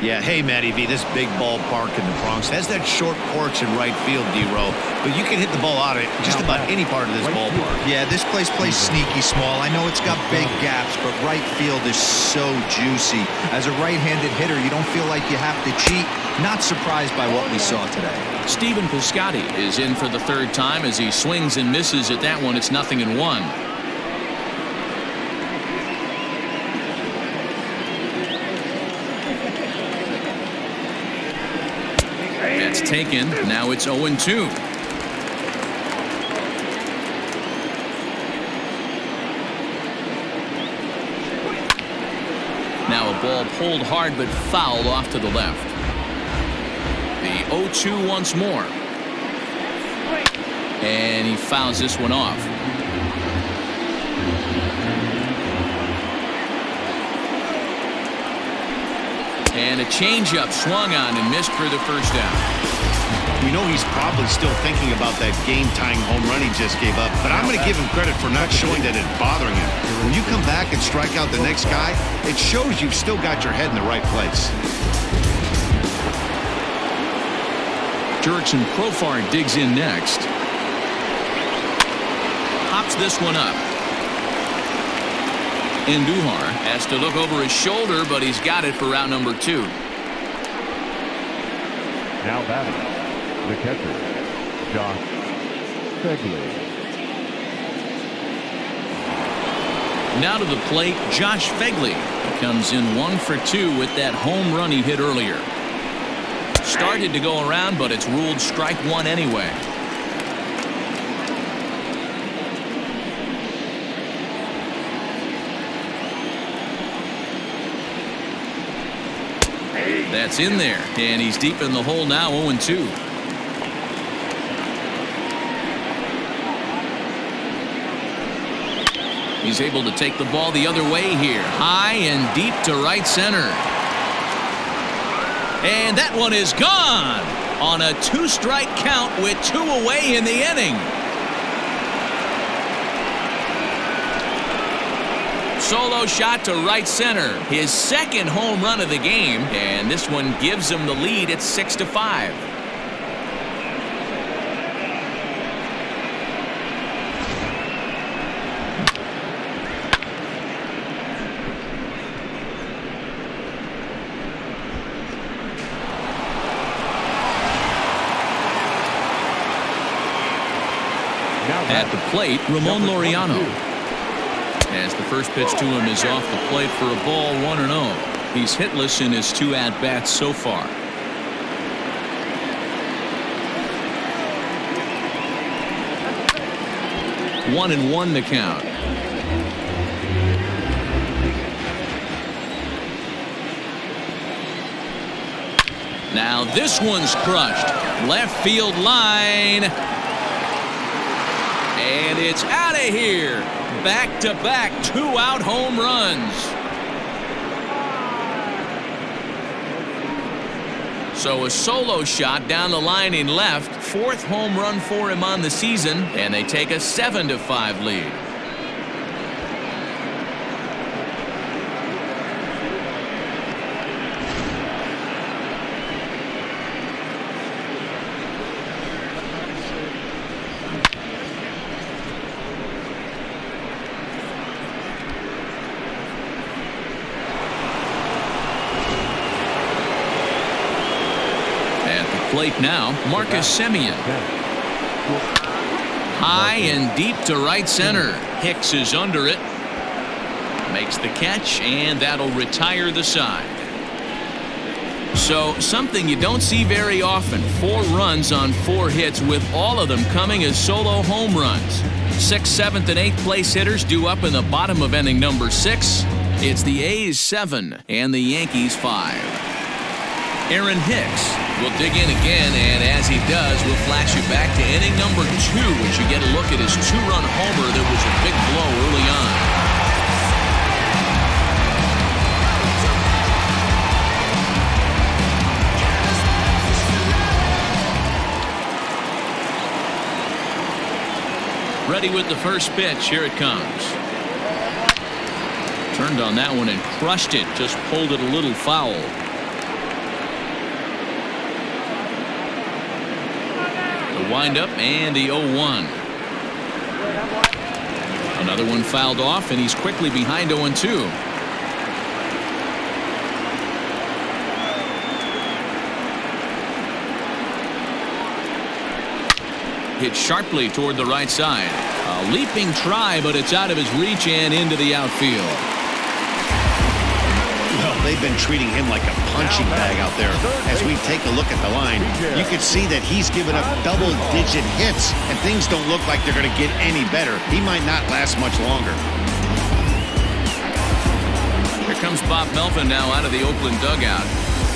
S2: Yeah, hey, Matty V, this big ballpark in the Bronx has that short porch in right field, D-Row, but you can hit the ball out of just about any part of this ballpark.
S4: Yeah, this place plays sneaky small. I know it's got big gaps, but right field is so juicy. As a right-handed hitter, you don't feel like you have to cheat. Not surprised by what we saw today.
S1: Stephen Piscotty is in for the 3rd time as he swings and misses at that one. It's 0-1. That's taken. Now it's 0-2. Now a ball pulled hard but fouled off to the left. The 0-2 once more. And he fouls this one off. And a changeup swung on and missed for the first down.
S2: We know he's probably still thinking about that game-tying home run he just gave up, but I'm going to give him credit for not showing that it's bothering him. When you come back and strike out the next guy, it shows you've still got your head in the right place.
S1: Jurickson Profar digs in next. Pops this one up. Andujar has to look over his shoulder, but he's got it for out number 2.
S3: Now batting, the catcher, Josh Phegley.
S1: Now to the plate, Josh Phegley comes in 1 for 2 with that home run he hit earlier. Started to go around, but it's ruled strike 1 anyway. That's in there, and he's deep in the hole now, 0-2. He's able to take the ball the other way here, high and deep to right center. And that one is gone on a 2-strike count with 2 away in the inning. Solo shot to right center, his 2nd home run of the game, and this one gives him the lead at 6-5. At the plate, Ramon Laureano. As the first pitch to him is off the plate for a ball, 1-0. He's hitless in his 2 at-bats so far. 1-1 the count. Now this one's crushed. Left field line. And it's out of here. Back-to-back 2-out home runs. So a solo shot down the line in left. 4th home run for him on the season. And they take a 7-5 lead. Plate now, Marcus Semien. High and deep to right center. Hicks is under it. Makes the catch, and that'll retire the side. So something you don't see very often. 4 runs on 4 hits, with all of them coming as solo home runs. 6th, 7th, and 8th place hitters due up in the bottom of inning number 6. It's the A's 7 and the Yankees 5. Aaron Hicks will dig in again, and as he does, we'll flash you back to inning number 2 as you get a look at his 2-run homer that was a big blow early on. Ready with the first pitch. Here it comes. Turned on that one and crushed it. Just pulled it a little foul. Wind up and the 0-1. Another one fouled off, and he's quickly behind 0-2. Hit sharply toward the right side. A leaping try, but it's out of his reach and into the outfield.
S2: Well, they've been treating him like a punching bag out there. As we take a look at the line, you can see that he's given up double-digit hits, and things don't look like they're going to get any better. He might not last much longer.
S1: Here comes Bob Melvin now out of the Oakland dugout,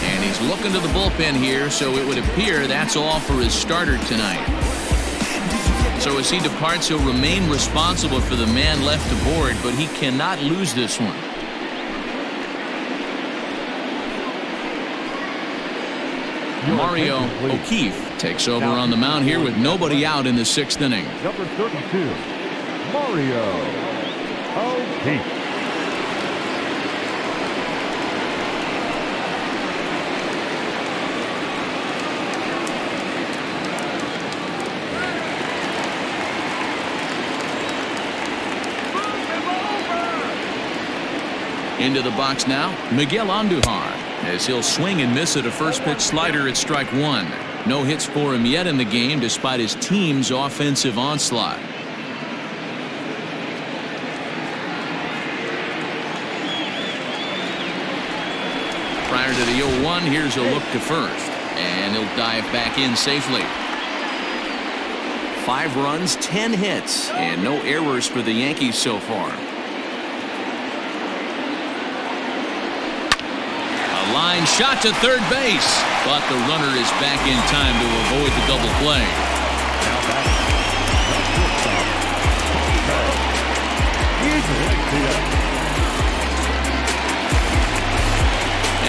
S1: and he's looking to the bullpen here, so it would appear that's all for his starter tonight. So as he departs, he'll remain responsible for the man left aboard, but he cannot lose this one. Mario O'Keefe takes over on the mound here with nobody out in the 6th inning.
S3: Number 32, Mario O'Keefe.
S1: Into the box now, Miguel Andujar, as he'll swing and miss at a first pitch slider at strike 1. No hits for him yet in the game despite his team's offensive onslaught. Prior to the 0-1, here's a look to first, and he'll dive back in safely. 5 runs, 10 hits, and no errors for the Yankees so far. Line shot to third base, but the runner is back in time to avoid the double play.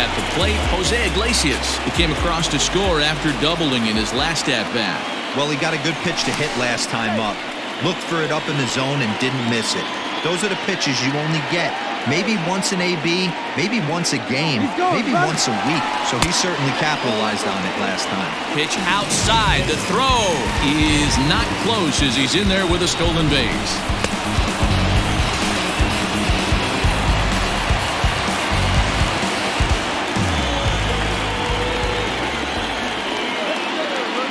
S1: At the plate, Jose Iglesias. He came across to score after doubling in his last at-bat.
S4: Well, he got a good pitch to hit last time up. Looked for it up in the zone and didn't miss it. Those are the pitches you only get. Maybe once an AB, maybe once a game, maybe once a week. So he certainly capitalized on it last time.
S1: Pitch outside. The throw is not close as he's in there with a stolen base.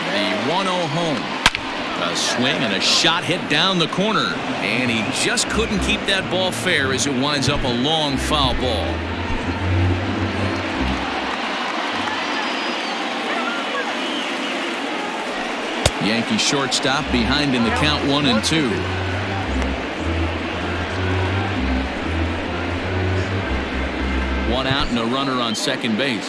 S1: The 1-0 home. A swing and a shot hit down the corner, and he just couldn't keep that ball fair as it winds up a long foul ball. Yankee shortstop behind in the count 1-2. One out and a runner on second base.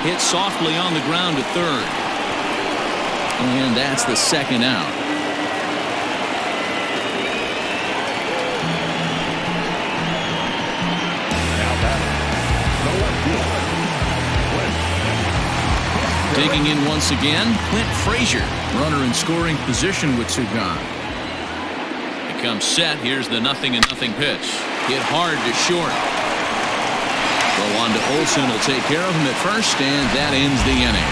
S1: Hit softly on the ground to third. And that's the second out. Digging in once again, Clint Frazier. Runner in scoring position with two gone. He comes set. Here's the 0-0 pitch. Hit hard to short. Throw on to Olsen will take care of him at first, and that ends the inning.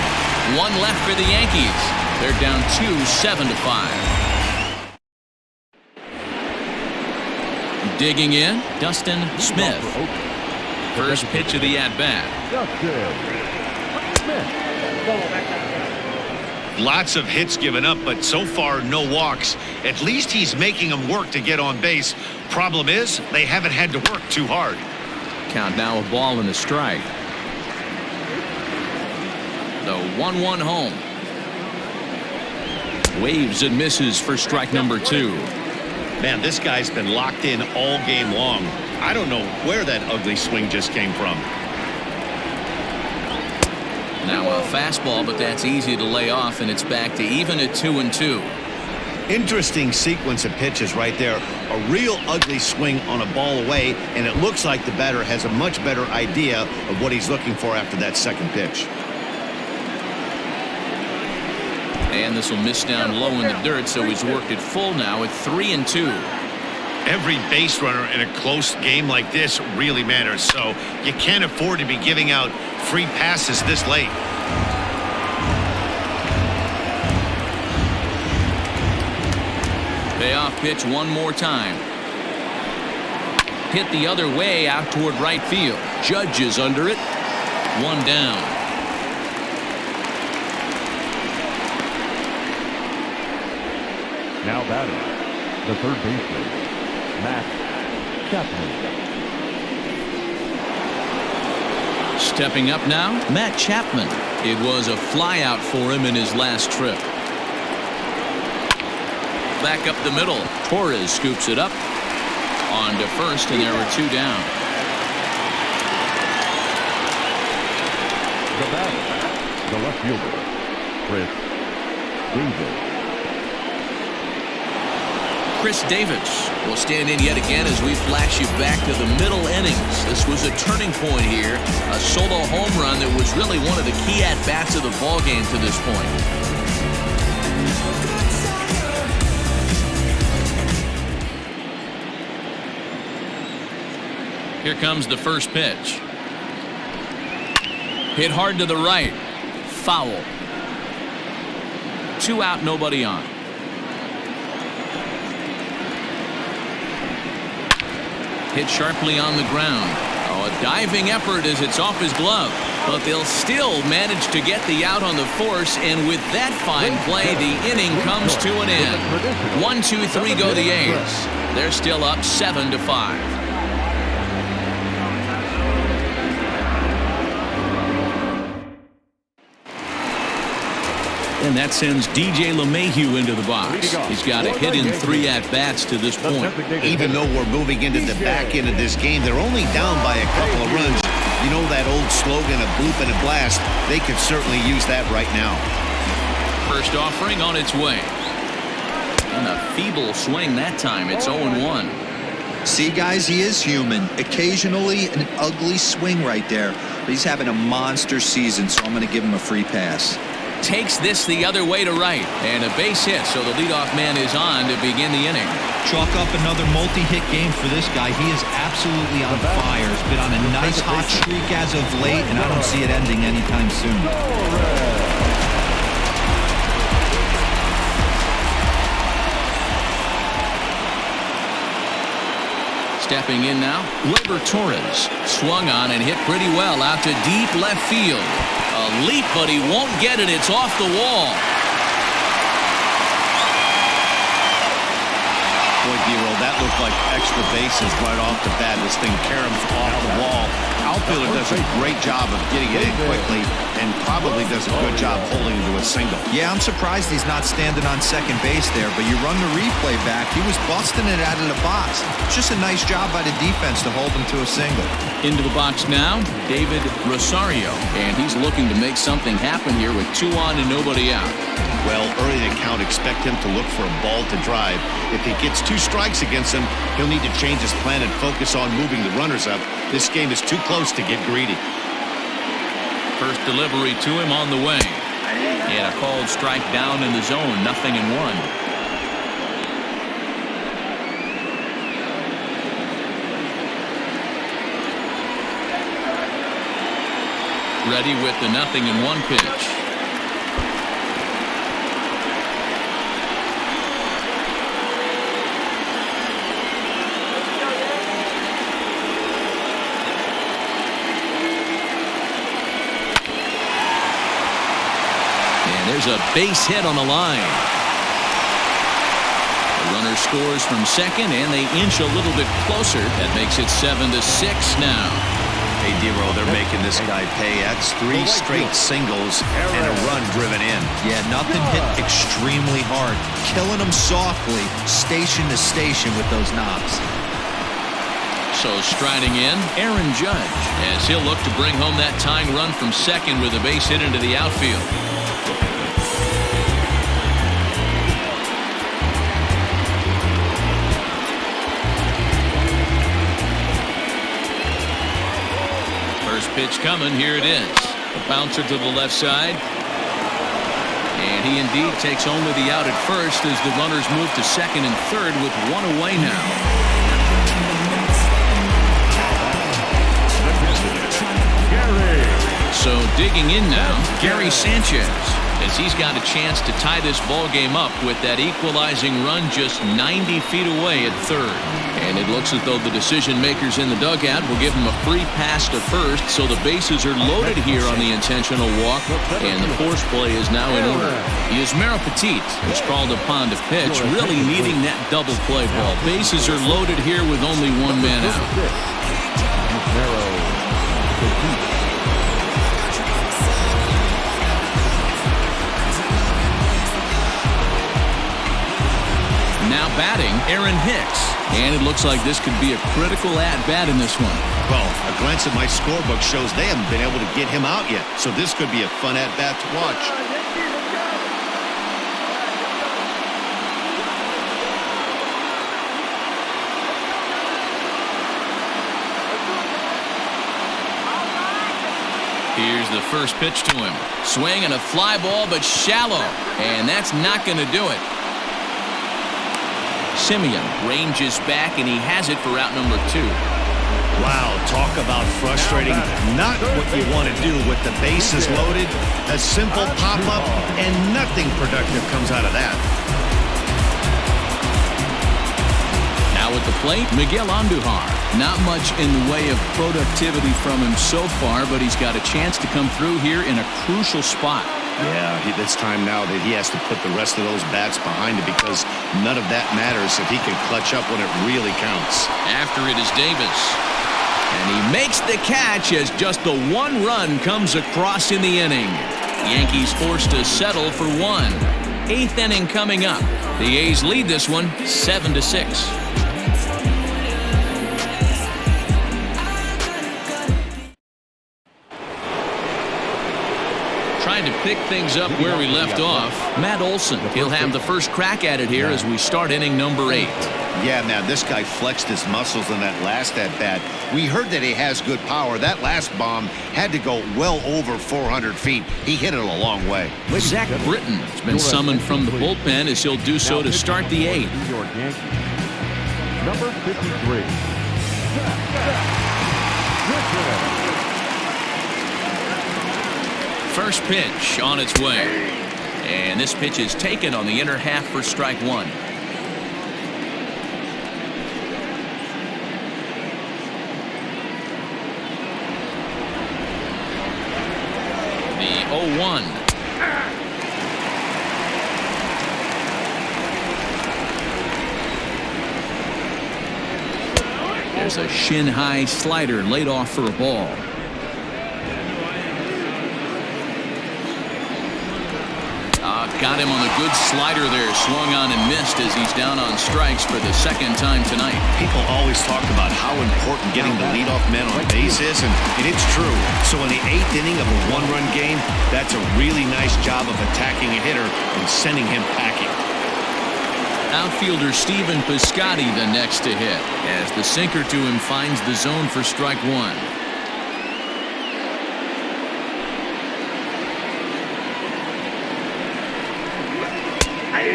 S1: One left for the Yankees. They're down 2-7-5. Digging in, Dustin Smith. First pitch of the at-bat.
S2: Lots of hits given up, but so far no walks. At least he's making them work to get on base. Problem is, they haven't had to work too hard.
S1: Count now, a ball and a strike. The 1-1 home. Waves and misses for strike number 2.
S2: Man, this guy's been locked in all game long. I don't know where that ugly swing just came from.
S1: Now a fastball, but that's easy to lay off, and it's back to even at 2-2.
S2: Interesting sequence of pitches right there. A real ugly swing on a ball away, and it looks like the batter has a much better idea of what he's looking for after that second pitch.
S1: And this will miss down low in the dirt, so he's worked it full now at 3-2.
S2: Every base runner in a close game like this really matters, so you can't afford to be giving out free passes this late.
S1: Payoff pitch one more time. Hit the other way out toward right field. Judge is under it. One down.
S3: Now batting, the third baseman, Matt Chapman.
S1: Stepping up now, Matt Chapman. It was a flyout for him in his last trip. Back up the middle. Torres scoops it up. On to first, and there were two down.
S3: The batter, the left fielder, Chris Davis.
S1: Chris Davis will stand in yet again as we flash you back to the middle innings. This was a turning point here. A solo home run that was really one of the key at-bats of the ballgame to this point. Here comes the first pitch. Hit hard to the right. Foul. 2 out, nobody on. Hit sharply on the ground. Oh, a diving effort as it's off his glove. But they'll still manage to get the out on the force, and with that fine play, the inning comes to an end. 1-2-3 go the A's. They're still up 7-5. And that sends DJ LeMahieu into the box. He's got a hit in 3 at-bats to this point.
S2: Even though we're moving into the back end of this game, they're only down by a couple of runs. You know that old slogan, a bloop and a blast? They could certainly use that right now.
S1: First offering on its way. And a feeble swing that time. It's 0-1.
S4: See, guys, he is human. Occasionally an ugly swing right there. But he's having a monster season, so I'm going to give him a free pass.
S1: Takes this the other way to right, and a base hit, so the leadoff man is on to begin the inning.
S6: Chalk up another multi-hit game for this guy. He is absolutely on fire. He's been on a nice hot streak as of late, and I don't see it ending anytime soon.
S1: Stepping in now, Gleyber Torres. Swung on and hit pretty well out to deep left field. A leap, but he won't get it. It's off the wall.
S2: Boy, D-Roll, that looked like extra bases right off the bat. This thing caroms off the wall. Outfielder does a great job of getting it in quickly and probably does a good job holding to a single.
S4: Yeah, I'm surprised he's not standing on second base there, but you run the replay back, he was busting it out of the box. It's just a nice job by the defense to hold him to a single.
S1: Into the box now, David Rosario, and he's looking to make something happen here with 2 on and nobody out.
S2: Well, early in the count, expect him to look for a ball to drive. If he gets 2 strikes against him, he'll need to change his plan and focus on moving the runners up. This game is too close to get greedy.
S1: First delivery to him on the way. And a called strike down in the zone, 0-1. Ready with the 0-1 pitch. There's a base hit on the line. The runner scores from second, and they inch a little bit closer. That makes it 7-6 now.
S2: Hey, D-Roll, they're making this guy pay. That's 3 straight singles and a run driven in.
S4: Yeah, nothing hit extremely hard. Killing him softly, station to station with those knocks.
S1: So striding in, Aaron Judge, as he'll look to bring home that tying run from second with a base hit into the outfield. First pitch coming. Here it is. A bouncer to the left side. And he indeed takes only the out at first as the runners move to second and third with 1 away now. So digging in now, Gary Sanchez, as he's got a chance to tie this ball game up with that equalizing run just 90 feet away at third. And it looks as though the decision makers in the dugout will give him a free pass to first, so the bases are loaded here on the intentional walk, and the force play is now in order. Yusmeiro Petit is called upon to pitch, really needing that double play ball. Bases are loaded here with only 1 man out. Now batting, Aaron Hicks. And it looks like this could be a critical at-bat in this one.
S2: Well, a glance at my scorebook shows they haven't been able to get him out yet. So this could be a fun at-bat to watch.
S1: Here's the first pitch to him. Swing and a fly ball, but shallow. And that's not going to do it. Simeon ranges back, and he has it for out number 2.
S2: Wow, talk about frustrating. Not what you want to do with the bases loaded. A simple pop-up, and nothing productive comes out of that.
S1: Now at the plate, Miguel Andujar. Not much in the way of productivity from him so far, but he's got a chance to come through here in a crucial spot.
S2: Yeah, it's time now that he has to put the rest of those bats behind him because none of that matters if he can clutch up when it really counts.
S1: After it is Davis. And he makes the catch as just the 1 run comes across in the inning. Yankees forced to settle for 1. 8th inning coming up. The A's lead this one 7-6. Trying to pick things up where we left off, Matt Olson. He'll have the first crack at it here as we start inning number 8.
S2: Yeah, man, this guy flexed his muscles in that last at-bat. We heard that he has good power. That last bomb had to go well over 400 feet. He hit it a long way.
S1: Zach Britton has been summoned from the bullpen as he'll do so to start the 8th.
S3: New York Yankees. Number 53.
S1: First pitch on its way. And this pitch is taken on the inner half for strike 1. The 0-1. as a shin-high slider laid off for a ball. Got him on a good slider there, swung on and missed as he's down on strikes for the second time tonight.
S2: People always talk about how important getting the leadoff man on base is, and it's true. So in the 8th inning of a one-run game, that's a really nice job of attacking a hitter and sending him packing.
S1: Outfielder Steven Piscotty the next to hit as the sinker to him finds the zone for strike one.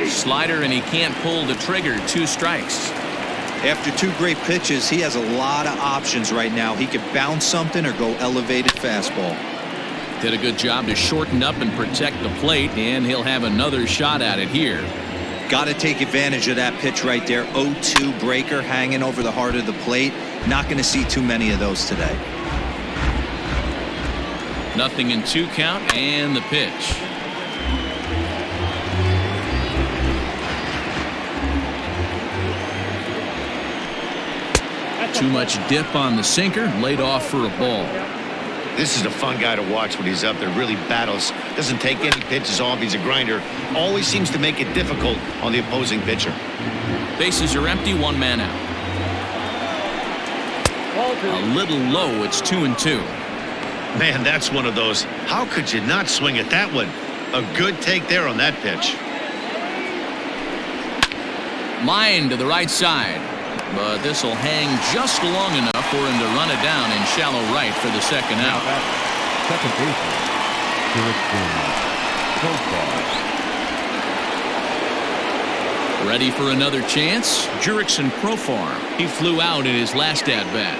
S1: Slider, and he can't pull the trigger. 2 strikes.
S6: After 2 great pitches, he has a lot of options right now. He could bounce something or go elevated fastball.
S1: Did a good job to shorten up and protect the plate, and he'll have another shot at it here.
S6: Got to take advantage of that pitch right there. 0-2 breaker hanging over the heart of the plate. Not going to see too many of those today.
S1: 0-2 count, and the pitch. Too much dip on the sinker, laid off for a ball.
S2: This is a fun guy to watch when he's up there. Really battles. Doesn't take any pitches off. He's a grinder. Always seems to make it difficult on the opposing pitcher.
S1: Bases are empty. 1 man out. A little low. It's 2-2.
S2: Man, that's one of those. How could you not swing at that one? A good take there on that pitch.
S1: Line to the right side. But this will hang just long enough for him to run it down in shallow right for the second out.
S3: Second baseman, Jurickson Profar.
S1: Ready for another chance? Jurickson Profar. He flew out in his last at-bat.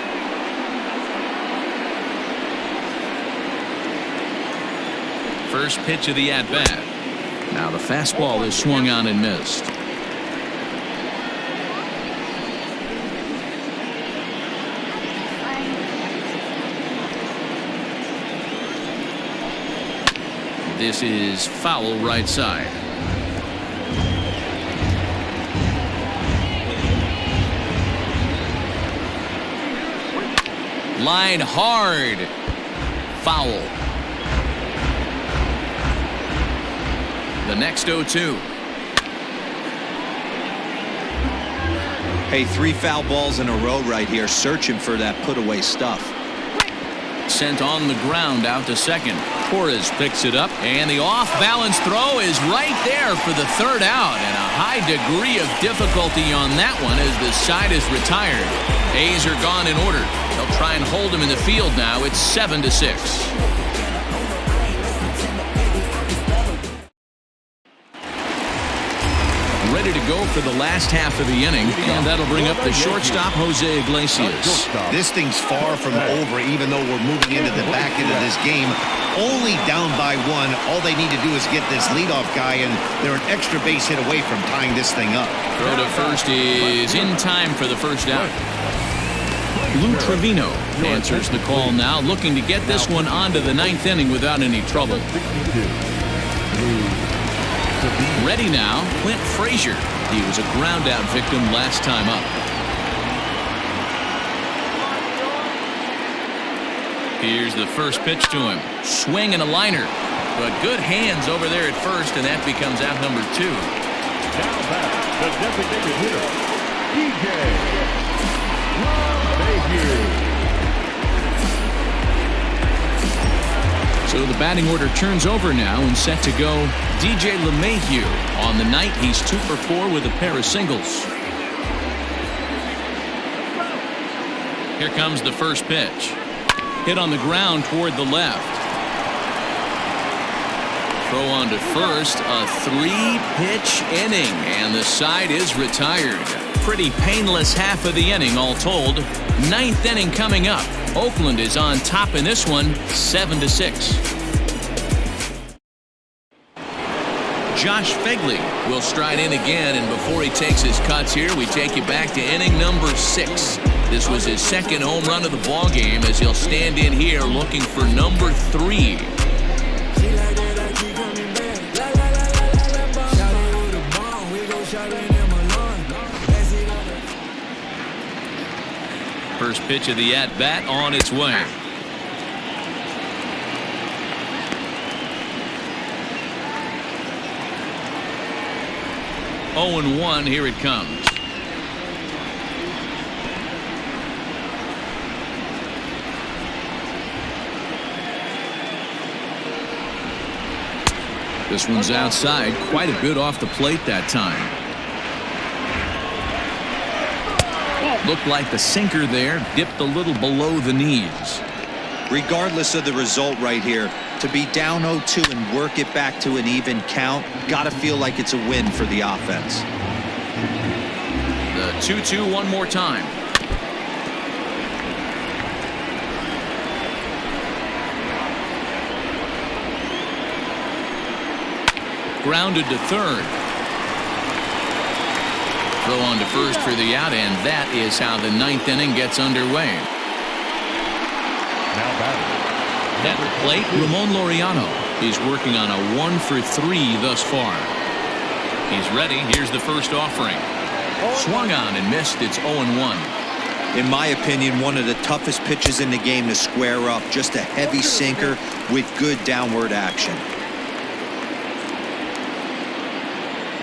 S1: First pitch of the at-bat. Now the fastball is swung on and missed. This is foul right side. Line hard. Foul. The next 0-2.
S6: Hey, 3 foul balls in a row right here, searching for that put-away stuff.
S1: Sent on the ground out to second. Torres picks it up, and the off-balance throw is right there for the 3rd out, and a high degree of difficulty on that one as the side is retired. A's are gone in order. They'll try and hold him in the field now. It's 7-6. Ready to go for the last half of the inning, and that'll bring up the shortstop, Jose Iglesias.
S2: This thing's far from over, even though we're moving into the back end of this game. Only down by 1. All they need to do is get this leadoff guy, and they're an extra base hit away from tying this thing up.
S1: Throw to first is in time for the first out. Lou Trevino answers the call now, looking to get this one onto the 9th inning without any trouble. Ready now, Clint Frazier. He was a ground-out victim last time up. Here's the first pitch to him. Swing and a liner. But good hands over there at first, and that becomes out number 2.
S3: Now back, the designated hitter, DJ.
S1: So the batting order turns over now and set to go DJ LeMahieu. On the night, he's 2 for 4 with a pair of singles. Here comes the first pitch. Hit on the ground toward the left. Throw on to first. A 3-pitch inning, and the side is retired. Pretty painless half of the inning all told. 9th inning coming up. Oakland is on top in this one, 7-6. Josh Phegley will stride in again, and before he takes his cuts here, we take you back to inning number 6. This was his 2nd home run of the ball game as he'll stand in here looking for number 3. First pitch of the at-bat on its way. Oh and 1, here it comes. This one's outside, quite a bit off the plate that time. Looked like the sinker there dipped a little below the knees.
S4: Regardless of the result right here, to be down 0-2 and work it back to an even count, got to feel like it's a win for the offense.
S1: The 2-2 one more time. Grounded to third. Throw on to first for the out, and that is how the ninth inning gets underway.
S3: Now batting.
S1: At the plate, Ramon Laureano. He's working on a 1-for-3 thus far. He's ready. Here's the first offering. Swung on and missed. It's 0-1.
S4: In my opinion, one of the toughest pitches in the game to square up. Just a heavy sinker with good downward action.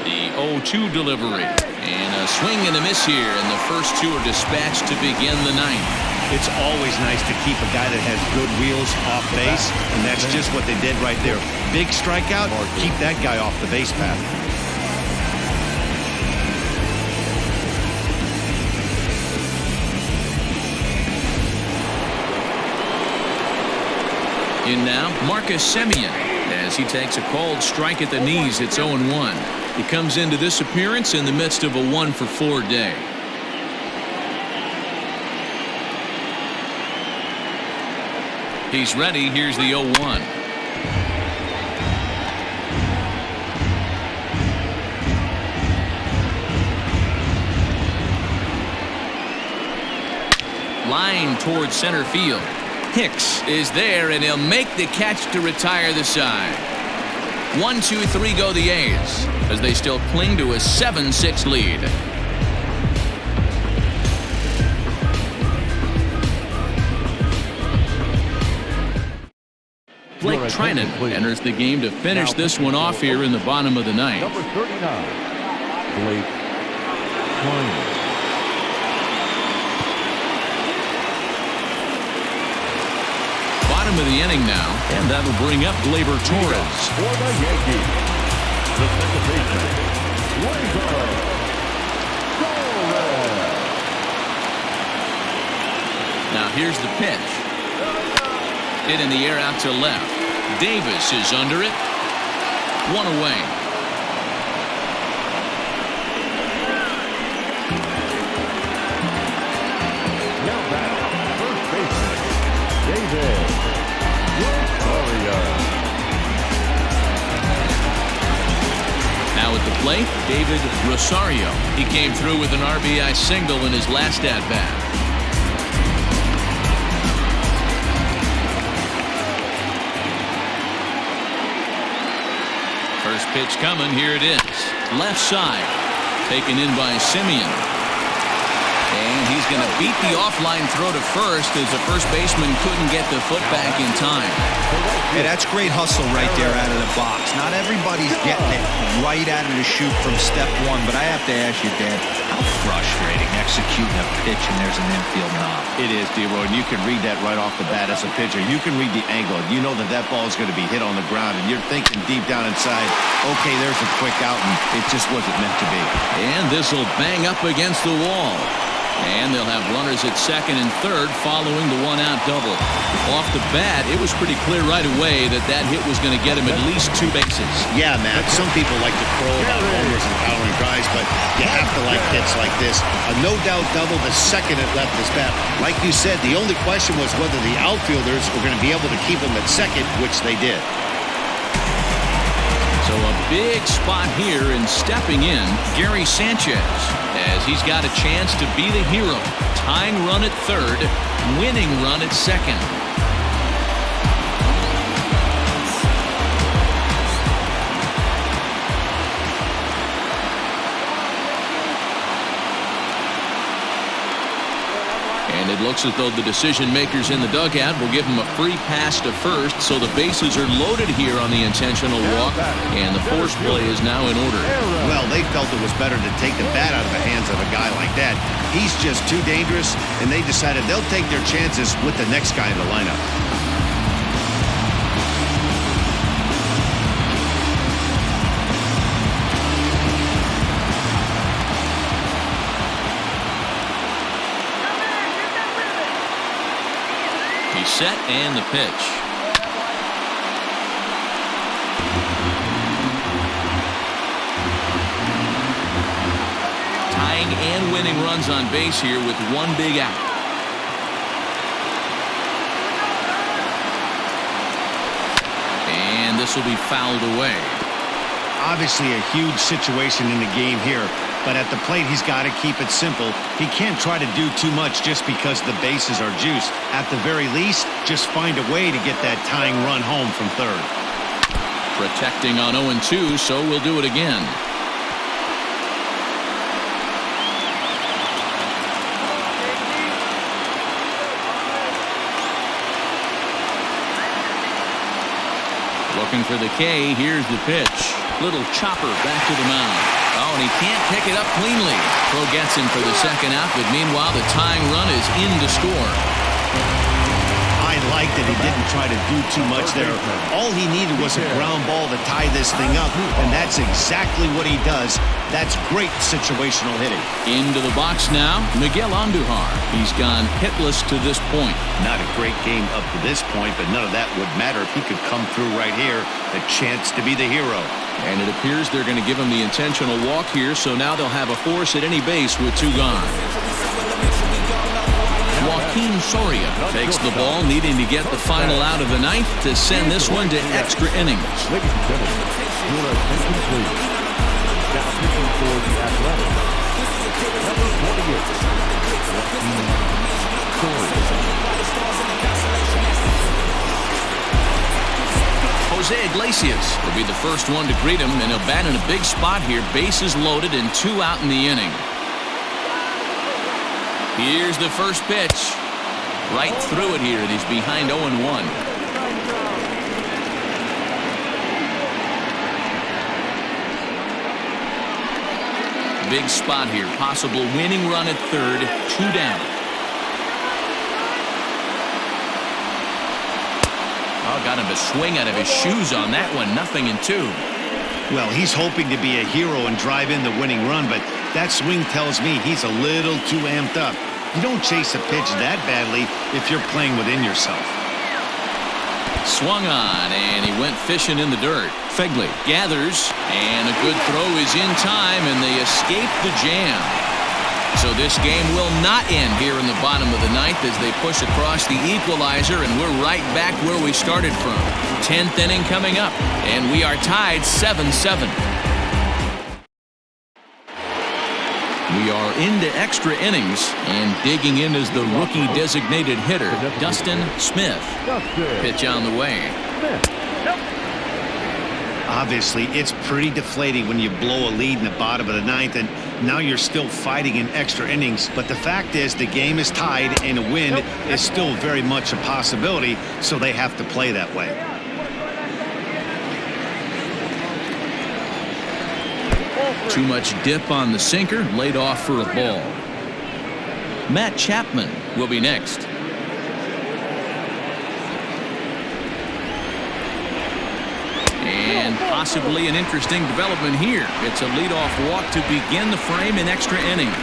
S1: The 0-2 delivery. And a swing and a miss here, and the first two are dispatched to begin the ninth.
S2: It's always nice to keep a guy that has good wheels off base, and that's just what they did right there. Big strikeout, or keep that guy off the base path.
S1: In now, Marcus Semien, as he takes a called strike at the knees. It's 0-1. He comes into this appearance in the midst of a 1-for-4 day. He's ready. Here's the 0-1. Line towards center field. Hicks is there, and he'll make the catch to retire the side. 1-2-3 go the A's as they still cling to a 7-6 lead. Blake Trinan enters the game to finish this one off here in the bottom of the ninth.
S3: Number 39, Blake Trinan.
S1: Bottom of the inning now, and that'll bring up Gleyber Torres.
S3: For the Yankees, the second baseman, Gleyber Torres.
S1: Now here's the pitch. Hit in the air out to left. Davis is under it. One away.
S3: Now back, first baseman, David Rosario.
S1: Now at the plate, David Rosario. He came through with an RBI single in his last at-bat. First pitch coming. Here it is. Left side. Taken in by Semien. And he's going to beat the offline throw to first as the first baseman couldn't get the foot back in time.
S4: Yeah, that's great hustle right there out of the box. Not everybody's getting it right out of the chute from step one, but I have to ask you, Dad, how frustrating executing a pitch and there's an infield knob.
S2: It is, D-Roy, and you can read that right off the bat as a pitcher. You can read the angle. You know that that ball is going to be hit on the ground, and you're thinking deep down inside, okay, there's a quick out, and it just wasn't meant to be.
S1: And this will bang up against the wall. And they'll have runners at second and third following the one-out double. Off the bat, it was pretty clear right away that that hit was going to get him at least 2 bases.
S2: Yeah, Matt, some people like to crow about homers and powering drives, but you have to like hits like this. A no-doubt double the second it left his bat. Like you said, the only question was whether the outfielders were going to be able to keep him at second, which they did.
S1: So a big spot here, and stepping in, Gary Sanchez, as he's got a chance to be the hero. Tying run at third, winning run at second. And And it looks as though the decision makers in the dugout will give him a free pass to first, so the bases are loaded here on the intentional walk, and the force play is now in order.
S2: Well, they felt it was better to take the bat out of the hands of a guy like that. He's just too dangerous, and they decided they'll take their chances with the next guy in the lineup.
S1: He's set, and the pitch. Tying and winning runs on base here with one big out. And this will be fouled away.
S2: Obviously a huge situation in the game here, but at the plate he's got to keep it simple. He can't try to do too much just because the bases are juiced. At the very least, just find a way to get that tying run home from third.
S1: Protecting on 0-2, so we'll do it again. Looking for the K. Here's the pitch. Little chopper back to the mound. Oh, and he can't pick it up cleanly. Pro gets him for the second out, but meanwhile the tying run is in to score.
S2: I like that he didn't try to do too much there. All he needed was a ground ball to tie this thing up, and that's exactly what he does. That's great situational hitting.
S1: Into the box now, Miguel Andujar. He's gone hitless to this point.
S2: Not a great game up to this point, but none of that would matter if he could come through right here. A chance to be the hero.
S1: And it appears they're going to give him the intentional walk here, so now they'll have a force at any base with two gone. Joaquin Soria takes the ball, needing to get the final out of the ninth to send this one to extra innings.
S3: Ladies and gentlemen, your attention please. Now pitching for the Athletics, number 28, Joaquin Soria.
S1: Jose Iglesias will be the first one to greet him, and he'll bat in a big spot here. Bases loaded and two out in the inning. Here's the first pitch. Right through it here, and he's behind 0-1. Big spot here. Possible winning run at third. Two down. Oh, got him a swing out of his shoes on that one. 0-2.
S2: Well, he's hoping to be a hero and drive in the winning run, but that swing tells me he's a little too amped up. You don't chase a pitch that badly if you're playing within yourself.
S1: Swung on, and he went fishing in the dirt. Fegley gathers, and a good throw is in time, and they escape the jam. So this game will not end here in the bottom of the ninth as they push across the equalizer, and we're right back where we started from. 10th inning coming up, and we are tied 7-7. We are into extra innings, and digging in is the rookie designated hitter, Dustin Smith. Pitch on the way.
S2: Obviously, it's pretty deflating when you blow a lead in the bottom of the ninth, and now you're still fighting in extra innings. But the fact is, the game is tied, and a win is still very much a possibility, so they have to play that way.
S1: Too much dip on the sinker, laid off for a ball. Matt Chapman will be next. And possibly an interesting development here. It's a leadoff walk to begin the frame in extra innings.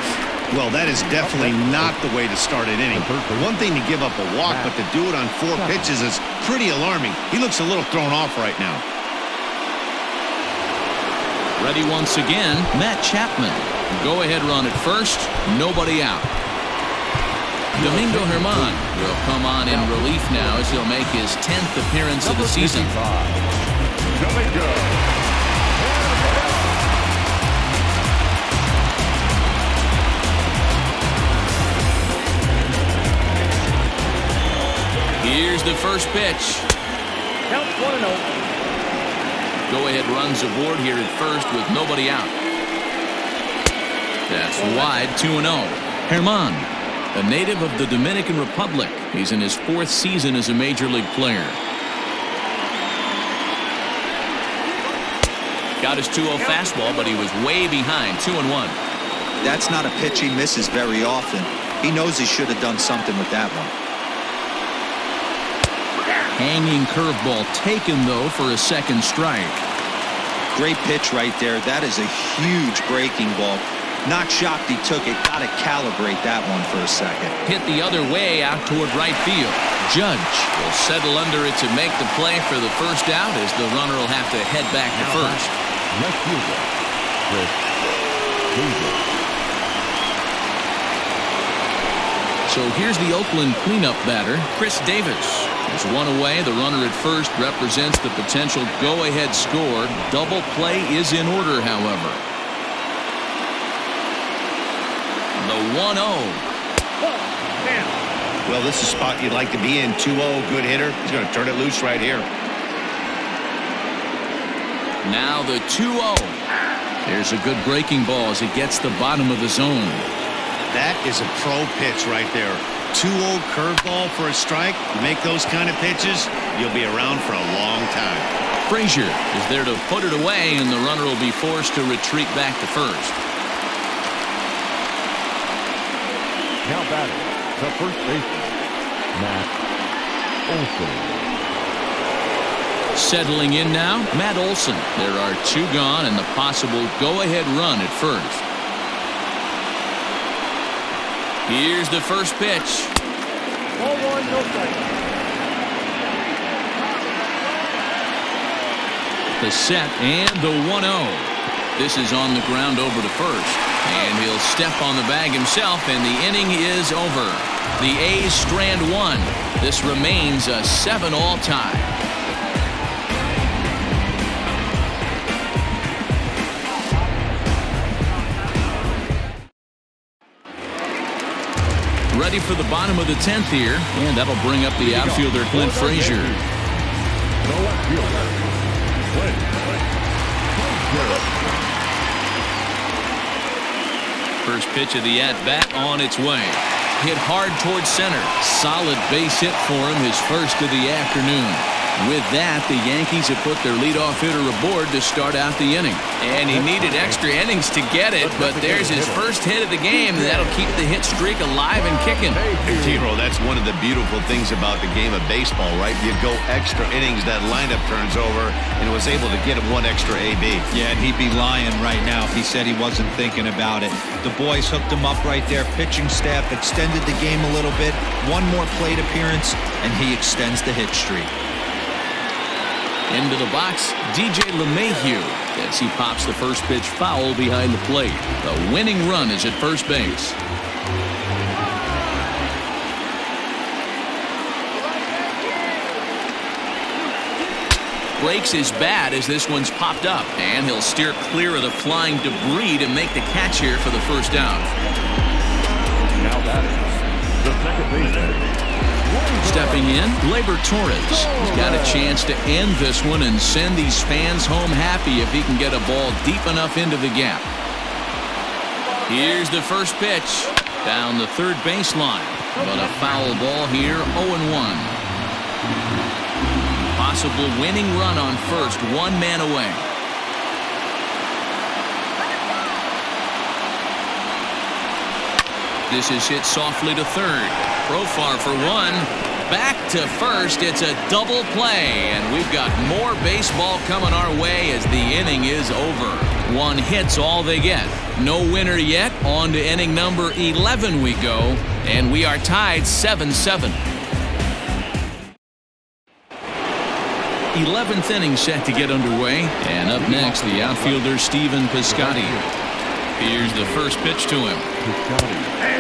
S2: Well, that is definitely not the way to start an inning. One thing to give up a walk, but to do it on 4 pitches is pretty alarming. He looks a little thrown off right now.
S1: Ready once again, Matt Chapman. Go-ahead run at first, nobody out. Domingo Germán will come on in relief now as he'll make his 10th appearance of the season. Here's the first pitch.
S3: Count 1-0.
S1: Go-ahead runs aboard here at first with nobody out. That's wide, 2-0. Germán a native of the Dominican Republic. He's in his 4th season as a major league player. Got his 2-0 fastball, but he was way behind. 2-1.
S4: That's not a pitch he misses very often. He knows he should have done something with that one.
S1: Hanging curveball taken, though, for a 2nd strike.
S4: Great pitch right there. That is a huge breaking ball. Not shocked he took it. Got to calibrate that one for a second.
S1: Hit the other way out toward right field. Judge will settle under it to make the play for the first out, as the runner will have to head back to first.
S3: Left fielder, Chris Davis.
S1: So here's the Oakland cleanup batter, Chris Davis. There's one away. The runner at first represents the potential go-ahead score. Double play is in order, however. The 1-0.
S2: Well, this is a spot you'd like to be in. 2-0, good hitter. He's going to turn it loose right here.
S1: Now the 2-0. There's a good breaking ball as it gets the bottom of the zone.
S2: That is a pro pitch right there. 2-0 curveball for a strike. You make those kind of pitches, you'll be around for a long time.
S1: Frazier is there to put it away, and the runner will be forced to retreat back to first.
S3: Now batting, the first baseman, Matt Olson.
S1: Settling in now, Matt Olson. There are 2 gone and the possible go-ahead run at first. Here's the first pitch.
S3: Ball 1, no strike.
S1: The set and the 1-0. This is on the ground over to first. And he'll step on the bag himself, and the inning is over. The A's strand 1. This remains a 7-all tie. Ready for the bottom of the 10th here, and that'll bring up the outfielder Clint Frazier.
S3: The left fielder, Clint Frazier.
S1: First pitch of the at-bat on its way. Hit hard towards center. Solid base hit for him, his first of the afternoon. With that, the Yankees have put their leadoff hitter aboard to start out the inning. And he needed extra innings to get it, but there's his first hit of the game. That'll keep the hit streak alive and kicking.
S2: Hey, T-Roll, that's one of the beautiful things about the game of baseball, right? You go extra innings, that lineup turns over, and was able to get him 1 extra AB.
S6: Yeah, and he'd be lying right now if he said he wasn't thinking about it. The boys hooked him up right there. Pitching staff extended the game a little bit. 1 more plate appearance, and he extends the hit streak.
S1: Into the box, DJ LeMahieu, as he pops the first pitch foul behind the plate. The winning run is at first base. Breaks his bat as this one's popped up, and he'll steer clear of the flying debris to make the catch here for the first out.
S3: Now batting, the second baseman.
S1: Stepping in, Gleyber Torres. He's got a chance to end this one and send these fans home happy if he can get a ball deep enough into the gap. Here's the first pitch. Down the third baseline. But a foul ball here, 0-1. Possible winning run on first, 1 man away. This is hit softly to third. Profar for 1. Back to first. It's a double play, and we've got more baseball coming our way as the inning is over. 1 hit's all they get. No winner yet. On to inning number 11 we go, and we are tied 7-7. 11th inning set to get underway, and up next the outfielder Stephen Piscotty. Here's the first pitch to him.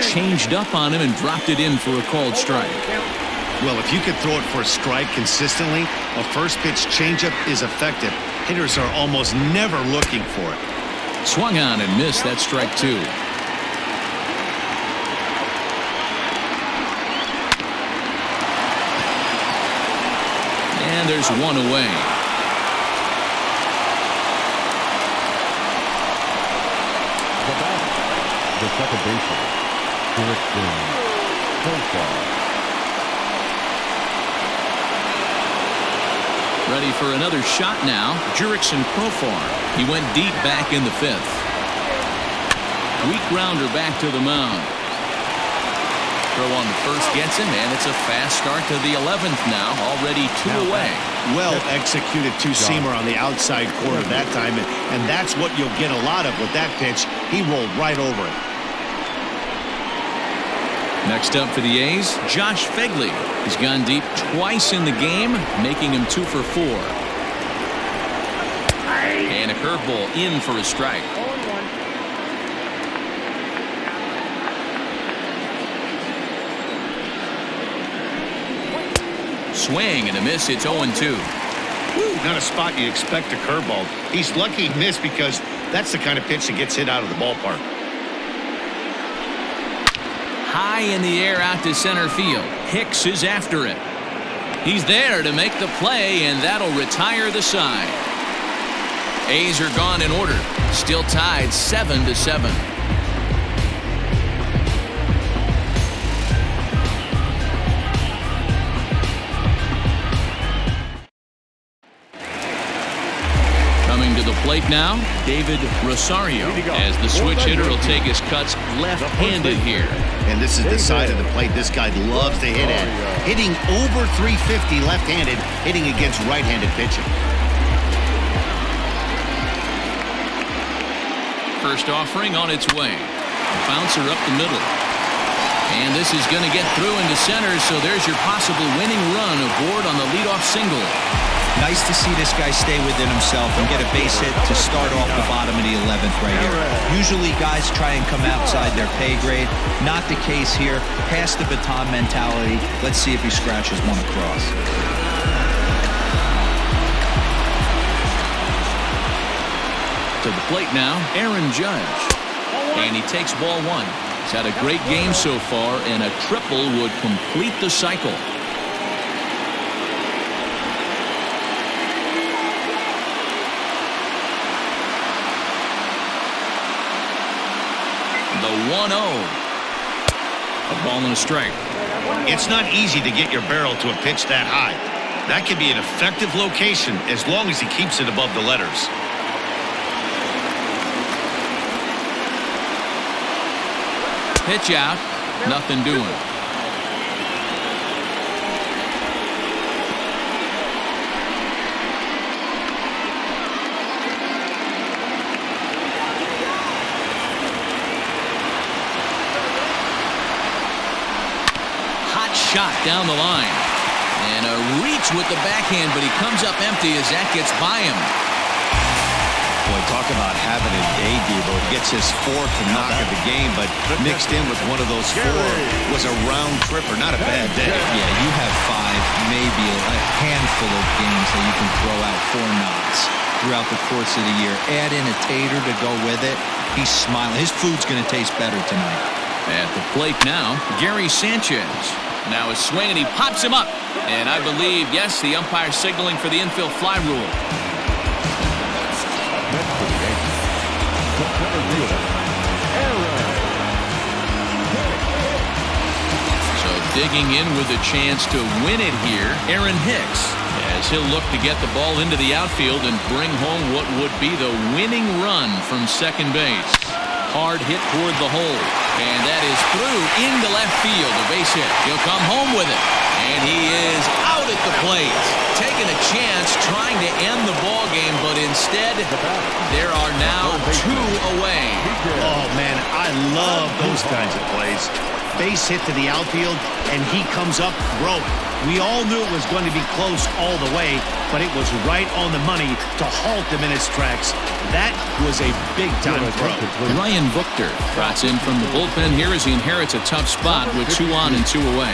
S1: Changed up on him and dropped it in for a called strike.
S2: Well, if you could throw it for a strike consistently, a first pitch changeup is effective. Hitters are almost never looking for it.
S1: Swung on and missed. That strike 2. And there's 1 away.
S3: The second baseman, Derek Jones.
S1: Ready for another shot now. Jurickson Profar. He went deep back in the 5th. Weak grounder back to the mound. Throw on the first gets him, and it's a fast start to the 11th now. Already 2 away.
S2: Well executed two-seamer on the outside corner that time, and that's what you'll get a lot of with that pitch. He rolled right over it.
S1: Next up for the A's, Josh Phegley. He's gone deep twice in the game, making him 2 for 4. And a curveball in for a strike. Swing and a miss. It's 0-2.
S2: Not a spot you expect a curveball. He's lucky he missed because that's the kind of pitch that gets hit out of the ballpark.
S1: High in the air out to center field. Hicks is after it. He's there to make the play, and that'll retire the side. A's are gone in order. Still tied 7-7. Coming to the plate now, David Rosario, as the switch hitter will take his cuts left-handed here.
S2: And this is the side of the plate this guy loves to hit at. Hitting over 350 left-handed, hitting against right-handed pitching.
S1: First offering on its way. Bouncer up the middle. And this is going to get through into center, so there's your possible winning run aboard on the leadoff single.
S6: Nice to see this guy stay within himself and get a base hit to start off the bottom of the 11th right here. Usually guys try and come outside their pay grade. Not the case here. Pass the baton mentality. Let's see if he scratches one across.
S1: To the plate now, Aaron Judge. And he takes ball 1. He's had a great game so far, and a triple would complete the cycle. The 1-0. A ball and a strike.
S2: It's not easy to get your barrel to a pitch that high. That can be an effective location as long as he keeps it above the letters.
S1: Pitch out. Nothing doing. Shot down the line. And a reach with the backhand, but he comes up empty as that gets by him.
S2: Boy, talk about having a day, Debo. Gets his 4th knock of the game, but mixed in with one of those 4 was a round tripper. Not a bad day.
S6: Yeah, you have 5, maybe a handful of games that you can throw out 4 knocks throughout the course of the year. Add in a tater to go with it. He's smiling. His food's going to taste better tonight.
S1: At the plate now, Gary Sanchez. Now a swing, and he pops him up. And I believe, yes, the umpire signaling for the infield fly rule. So digging in with a chance to win it here, Aaron Hicks, as he'll look to get the ball into the outfield and bring home what would be the winning run from second base. Hard hit toward the hole. And that is through into left field. A base hit. He'll come home with it. And he is out at the plate. Taking a chance, trying to end the ball game, but instead, there are now 2 away.
S2: Oh, man, I love those kinds of plays. Base hit to the outfield, and he comes up throwing. We all knew it was going to be close all the way, but it was right on the money to halt him in his tracks. That was a big-time throw.
S1: Ryan Buchter trots in from the bullpen here as he inherits a tough spot with 2 on and 2 away.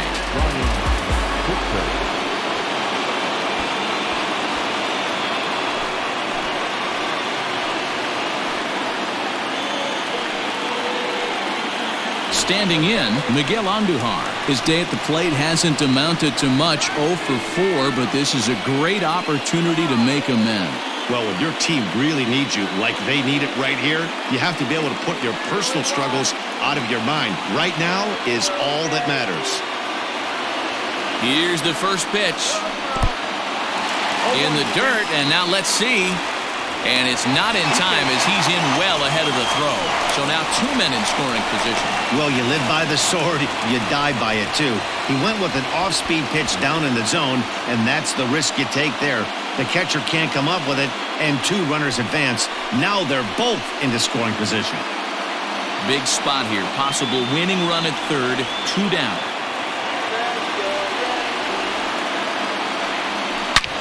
S1: Standing in, Miguel Andujar. His day at the plate hasn't amounted to much, 0 for 4, but this is a great opportunity to make amends.
S2: Well, when your team really needs you, like they need it right here, you have to be able to put your personal struggles out of your mind. Right now is all that matters.
S1: Here's the first pitch. In the dirt, and now let's see. And it's not in time as he's in well ahead of the throw. So now 2 men in scoring position.
S2: Well, you live by the sword, you die by it too. He went with an off-speed pitch down in the zone, and that's the risk you take there. The catcher can't come up with it, and 2 runners advance. Now they're both into scoring position.
S1: Big spot here. Possible winning run at third. 2 down.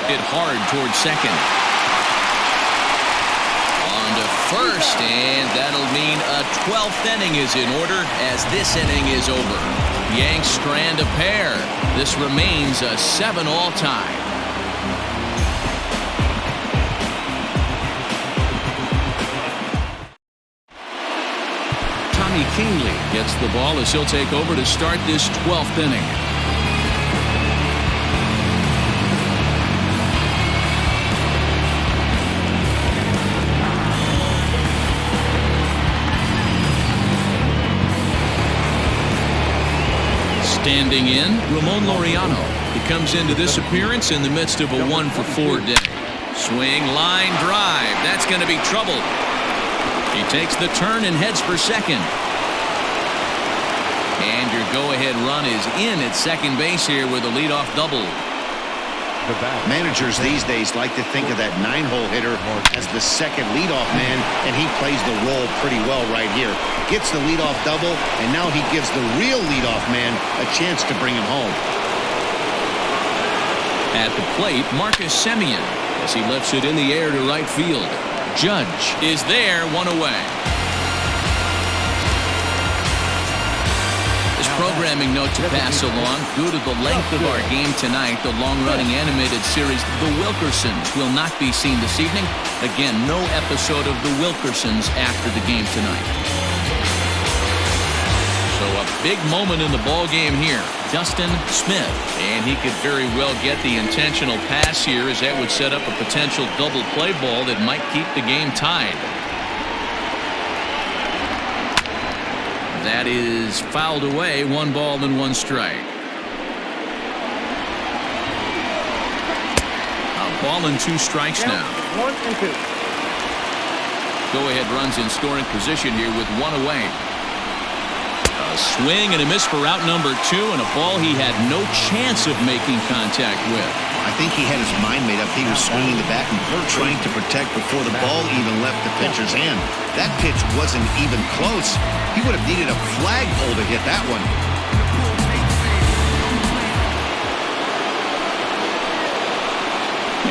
S1: Hit hard towards second. To first, and that'll mean a 12th inning is in order as this inning is over. Yanks strand a pair. This remains a 7-all tie. Tommy Kingley gets the ball as he'll take over to start this 12th inning. Standing in, Ramon Laureano. He comes into this appearance in the midst of a 1-for-4 day. Swing, line, drive. That's going to be trouble. He takes the turn and heads for second. And your go-ahead run is in at second base here with a leadoff double.
S2: Managers these days like to think of that 9-hole hitter as the second leadoff man, and he plays the role pretty well right here. Gets the leadoff double, and now he gives the real leadoff man a chance to bring him home.
S1: At the plate, Marcus Semien as he lifts it in the air to right field. Judge is there, 1 away. This programming note to pass along. Due to the length of our game tonight, the long-running animated series The Wilkersons will not be seen this evening. Again, no episode of The Wilkersons after the game tonight. So a big moment in the ball game here. Dustin Smith, and he could very well get the intentional pass here as that would set up a potential double play ball that might keep the game tied. That is fouled away. 1 ball and 1 strike. A ball and 2 strikes now.
S3: 1 and 2.
S1: Go-ahead runs in scoring position here with 1 away. A swing and a miss for out number 2, and a ball he had no chance of making contact with.
S2: I think he had his mind made up. He was swinging the bat and trying to protect before the ball even left the pitcher's hand. That pitch wasn't even close. He would have needed a flagpole to hit that one.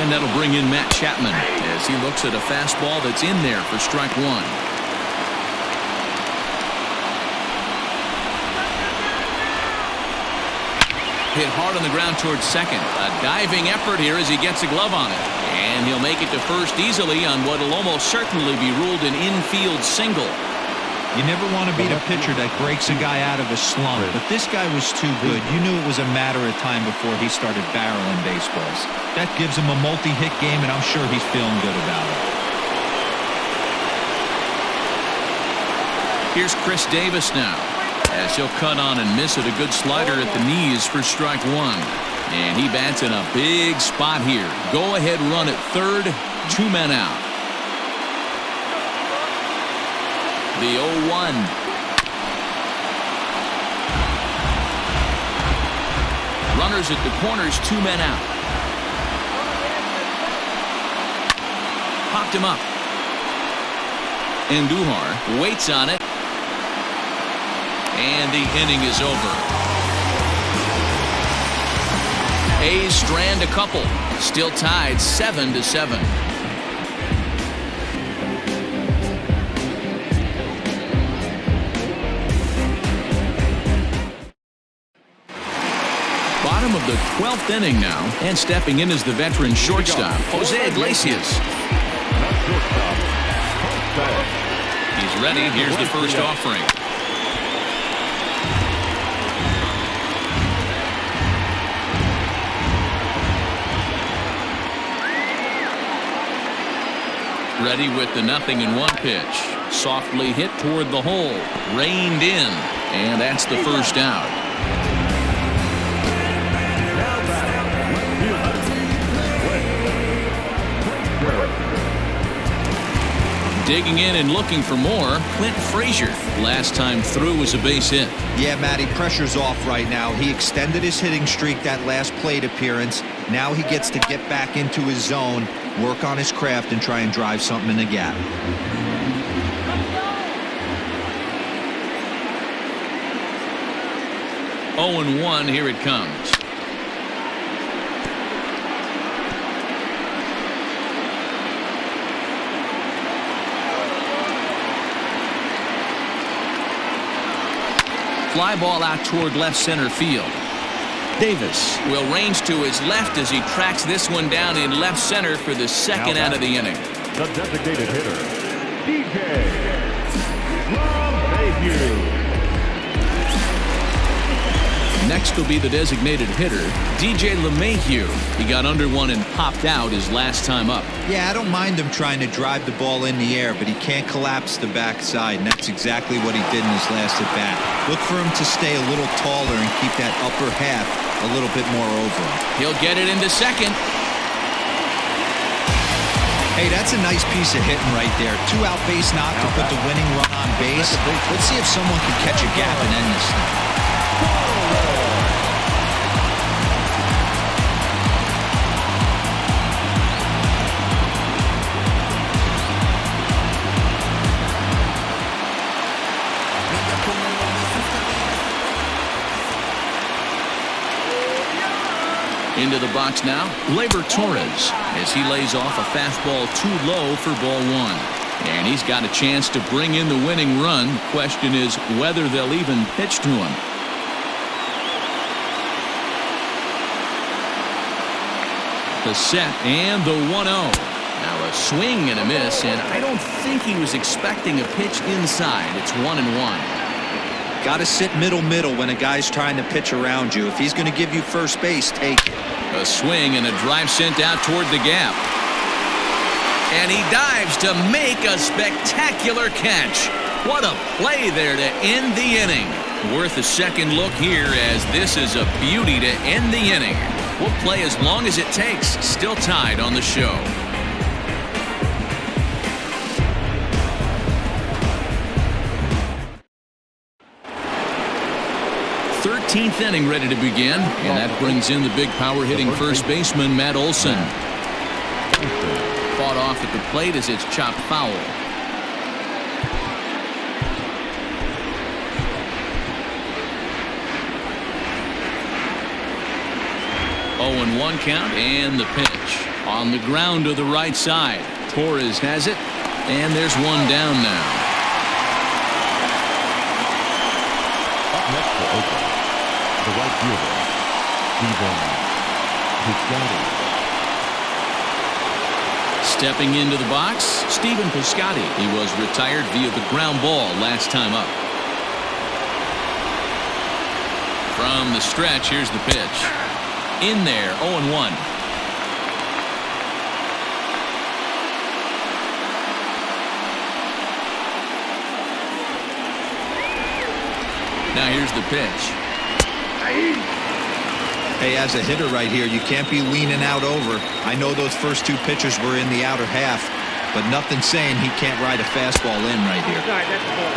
S1: And that'll bring in Matt Chapman as he looks at a fastball that's in there for strike 1. Hit hard on the ground towards second. A diving effort here as he gets a glove on it. And he'll make it to first easily on what will almost certainly be ruled an infield single.
S6: You never want to beat a pitcher that breaks a guy out of a slump, but this guy was too good. You knew it was a matter of time before he started barreling baseballs. That gives him a multi-hit game, and I'm sure he's feeling good about it.
S1: Here's Chris Davis now, as he'll cut on and miss it. A good slider at the knees for strike 1. And he bats in a big spot here. Go-ahead run at third, 2 men out. The 0-1. Runners at the corners, 2 men out. Popped him up. Andujar waits on it. And the inning is over. A's strand a couple. Still tied 7-7. Bottom of the 12th inning now, and stepping in is the veteran shortstop, Jose Iglesias. He's ready. Here's the first offering. ready with the 0-1 pitch. Softly hit toward the hole. Reined in. And that's the first out. Digging in and looking for more, Clint Frazier. Last time through was a base hit.
S6: Yeah, Matty, pressure's off right now. He extended his hitting streak that last plate appearance. Now he gets to get back into his zone, work on his craft, and try and drive something in the gap.
S1: Oh, 0-1, here it comes. Fly ball out toward left center field. Davis will range to his left as he tracks this one down in left center for the second out of the inning.
S3: The designated hitter, DJ LeMahieu.
S1: Next will be the designated hitter, DJ LeMahieu. He got under one and popped out his last time up.
S6: Yeah, I don't mind him trying to drive the ball in the air, but he can't collapse the backside, and that's exactly what he did in his last at-bat. Look for him to stay a little taller and keep that upper half a little bit more over him.
S1: He'll get it into second.
S6: Hey, that's a nice piece of hitting right there. 2-out base knock to put the winning run on base. Let's see if someone can catch a gap and end this thing.
S1: Into the box now, Gleyber Torres, as he lays off a fastball too low for ball one. And he's got a chance to bring in the winning run. Question is whether they'll even pitch to him. The set and the 1-0. Now a swing and a miss, and I don't think he was expecting a pitch inside. It's 1-1.
S6: Got to sit middle when a guy's trying to pitch around you. If he's going to give you first base, take it.
S1: A swing and a drive sent out toward the gap. And he dives to make a spectacular catch. What a play there to end the inning. Worth a second look here, as this is a beauty to end the inning. We'll play as long as it takes. Still tied on the show. 13th inning ready to begin, and that brings in the big power hitting first baseman Matt Olson. Fought off at the plate as it's chopped foul. Oh, and 1 count, and the pitch on the ground to the right side. Torres has it, and there's one down now.
S3: Up next for Oakland, the right fielder, Steven Piscotty.
S1: Stepping into the box, Steven Piscotty. He was retired via the ground ball last time up. From the stretch, here's the pitch. In there, 0-1. Now here's the pitch.
S6: Hey, as a hitter right here, you can't be leaning out over. I know those first 2 pitches were in the outer half, but nothing saying he can't ride a fastball in right here.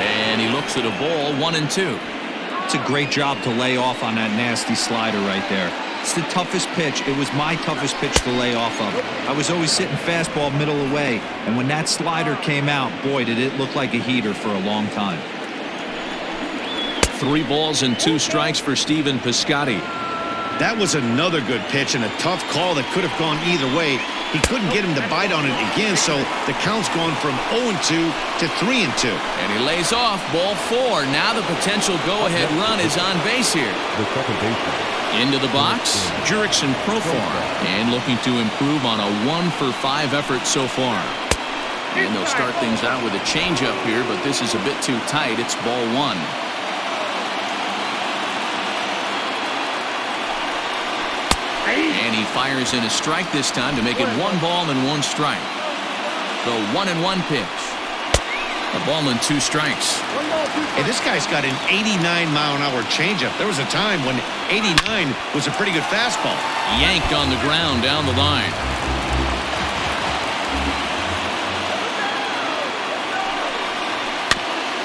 S1: And he looks at a ball, 1-2.
S6: It's a great job to lay off on that nasty slider right there. It's the toughest pitch. It was my toughest pitch to lay off of. I was always sitting fastball middle away, and when that slider came out, boy, did it look like a heater for a long time.
S1: 3 balls and 2 strikes for Steven Piscotty.
S2: That was another good pitch and a tough call that could have gone either way. He couldn't get him to bite on it again, so the count's gone from 0-2 to 3-2.
S1: And he lays off ball 4. Now the potential go-ahead run is on base here.
S3: The second baseman.
S1: Into the box, Jurickson Profar, and looking to improve on a 1-for-5 effort so far. And they'll start things out with a changeup here, but this is a bit too tight. It's ball 1. And he fires in a strike this time to make it 1 ball and 1 strike. The 1-1 pitch. A ball and 2 strikes.
S2: Hey, this guy's got an 89-mile-an-hour changeup. There was a time when 89 was a pretty good fastball.
S1: Yanked on the ground down the line.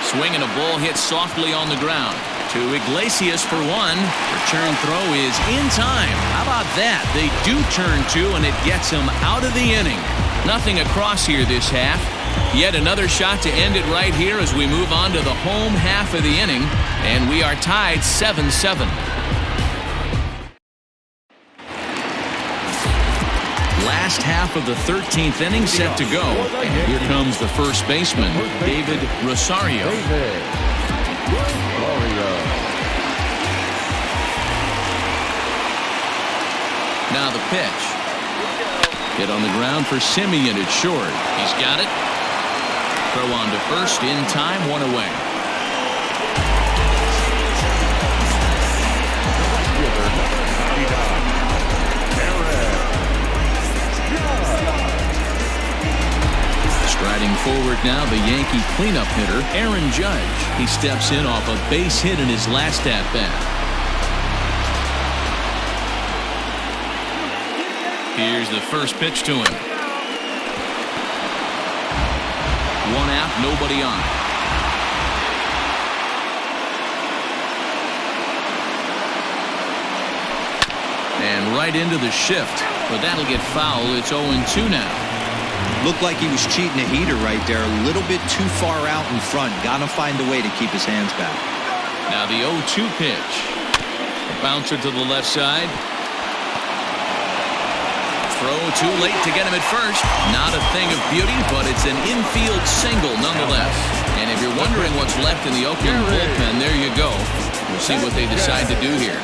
S1: Swinging a ball hit softly on the ground. To Iglesias for 1. Return throw is in time. How about that? They do turn 2, and it gets him out of the inning. Nothing across here this half. Yet another shot to end it right here as we move on to the home half of the inning, and we are tied 7-7. Last half of the 13th inning set to go, and here comes the first baseman, David Rosario. Now the pitch. Hit on the ground for Simeon at short. He's got it. Throw on to first in time, 1 away. Striding forward now, the Yankee cleanup hitter, Aaron Judge. He steps in off a base hit in his last at-bat. Here's the first pitch to him. 1 out, nobody on. And right into the shift, but that'll get foul. It's 0-2 now.
S6: Looked like he was cheating a heater right there. A little bit too far out in front. Gotta find a way to keep his hands back.
S1: Now the 0-2 pitch. A bouncer to the left side. Throw too late to get him at first. Not a thing of beauty, but it's an infield single nonetheless. And if you're wondering what's left in the Oakland bullpen, there you go. We'll see what they decide to do here.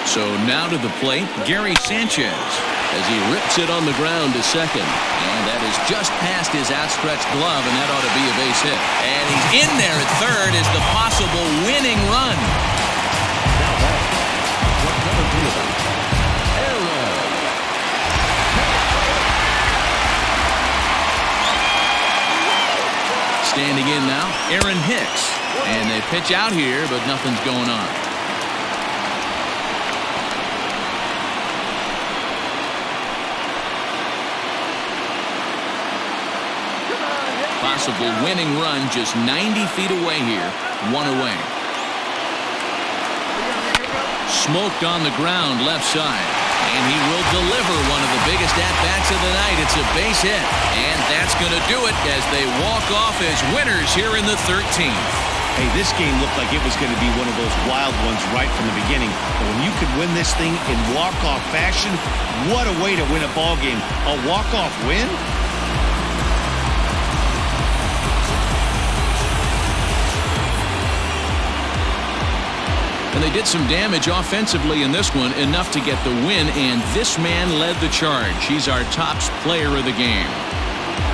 S1: So now to the plate, Gary Sanchez, as he rips it on the ground to second. And that is just past his outstretched glove, and that ought to be a base hit. And he's in there at third as the possible winning run.
S3: Now back. What's number 2 about? Aaron.
S1: Standing in now, Aaron Hicks. And they pitch out here, but nothing's going on. Possible winning run just 90 feet away here. 1 away. Smoked on the ground left side. And he will deliver one of the biggest at-bats of the night. It's a base hit. And that's going to do it as they walk off as winners here in the 13th.
S2: Hey, this game looked like it was going to be one of those wild ones right from the beginning. But when you could win this thing in walk-off fashion, what a way to win a ball game. A walk-off win?
S1: And they did some damage offensively in this one, enough to get the win, and this man led the charge. He's our top player of the game.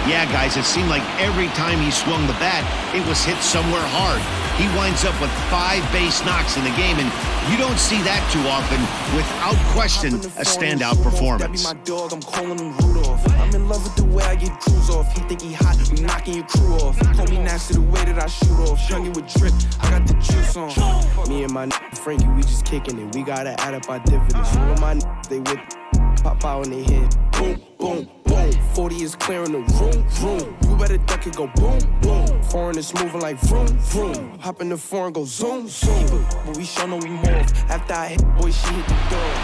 S2: Yeah, guys, it seemed like every time he swung the bat, it was hit somewhere hard. He winds up with 5 base knocks in the game, and you don't see that too often. Without question, a standout performance.
S7: My dog, I'm calling him Rudolph. I'm in love with the way I get crews off. He think he hot, we knocking your crew off. Call me nasty the way that I shoot off. Young with drip, I got the juice on. Me and my Frankie, we just kicking it. We gotta add up our dividends. All of my they whip, pop out in their head. Boom, boom, boom. 40 is clearing the room, room. You better duck it, go boom, boom. Foreign is moving like vroom, vroom. Hop in the foreign, go zoom, zoom. But we show no remorse. After I hit, boy, she hit the door.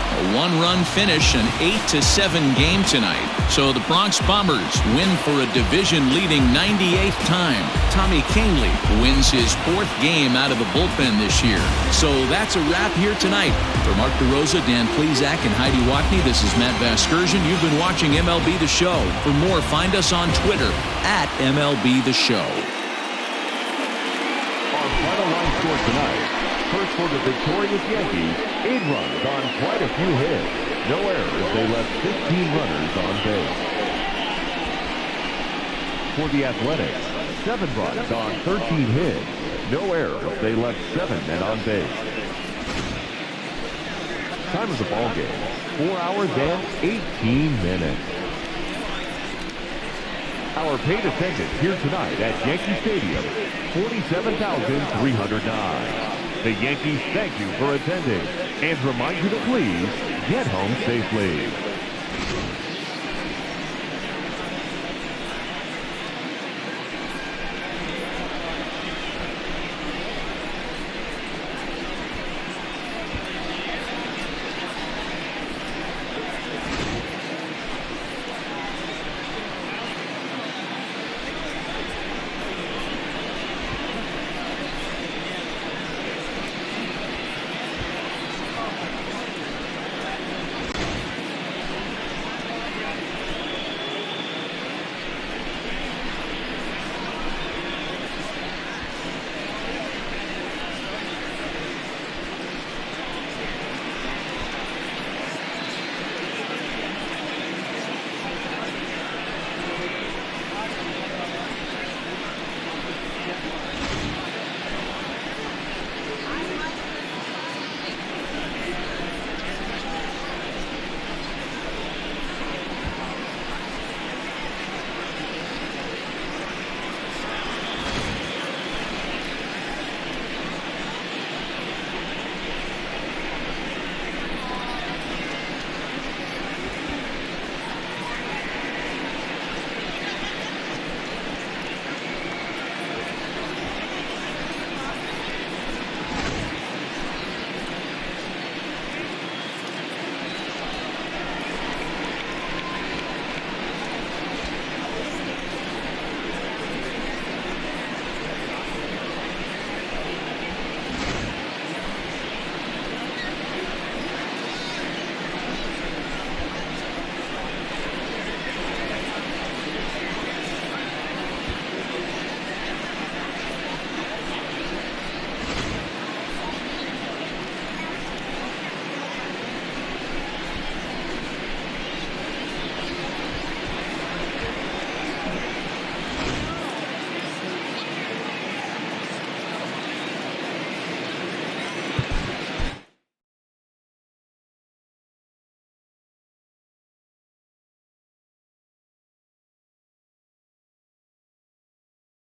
S1: A 1-run finish, an 8-7 game tonight. So the Bronx Bombers win for a division-leading 98th time. Tommy Kingley wins his 4th game out of the bullpen this year. So that's a wrap here tonight. For Mark DeRosa, Dan Plesac, and Heidi Watney, this is Matt Vasgersian. You've been watching MLB The Show. For more, find us on Twitter at MLB The Show.
S3: Our final line score tonight. First for the victorious Yankees, 8 runs on quite a few hits. No errors, they left 15 runners on base. For the Athletics, 7 runs on 13 hits. No errors. They left 7 men on base. Time of the ball game, 4 hours and 18 minutes. Our paid attendance here tonight at Yankee Stadium, 47,309. The Yankees thank you for attending and remind you to please get home safely.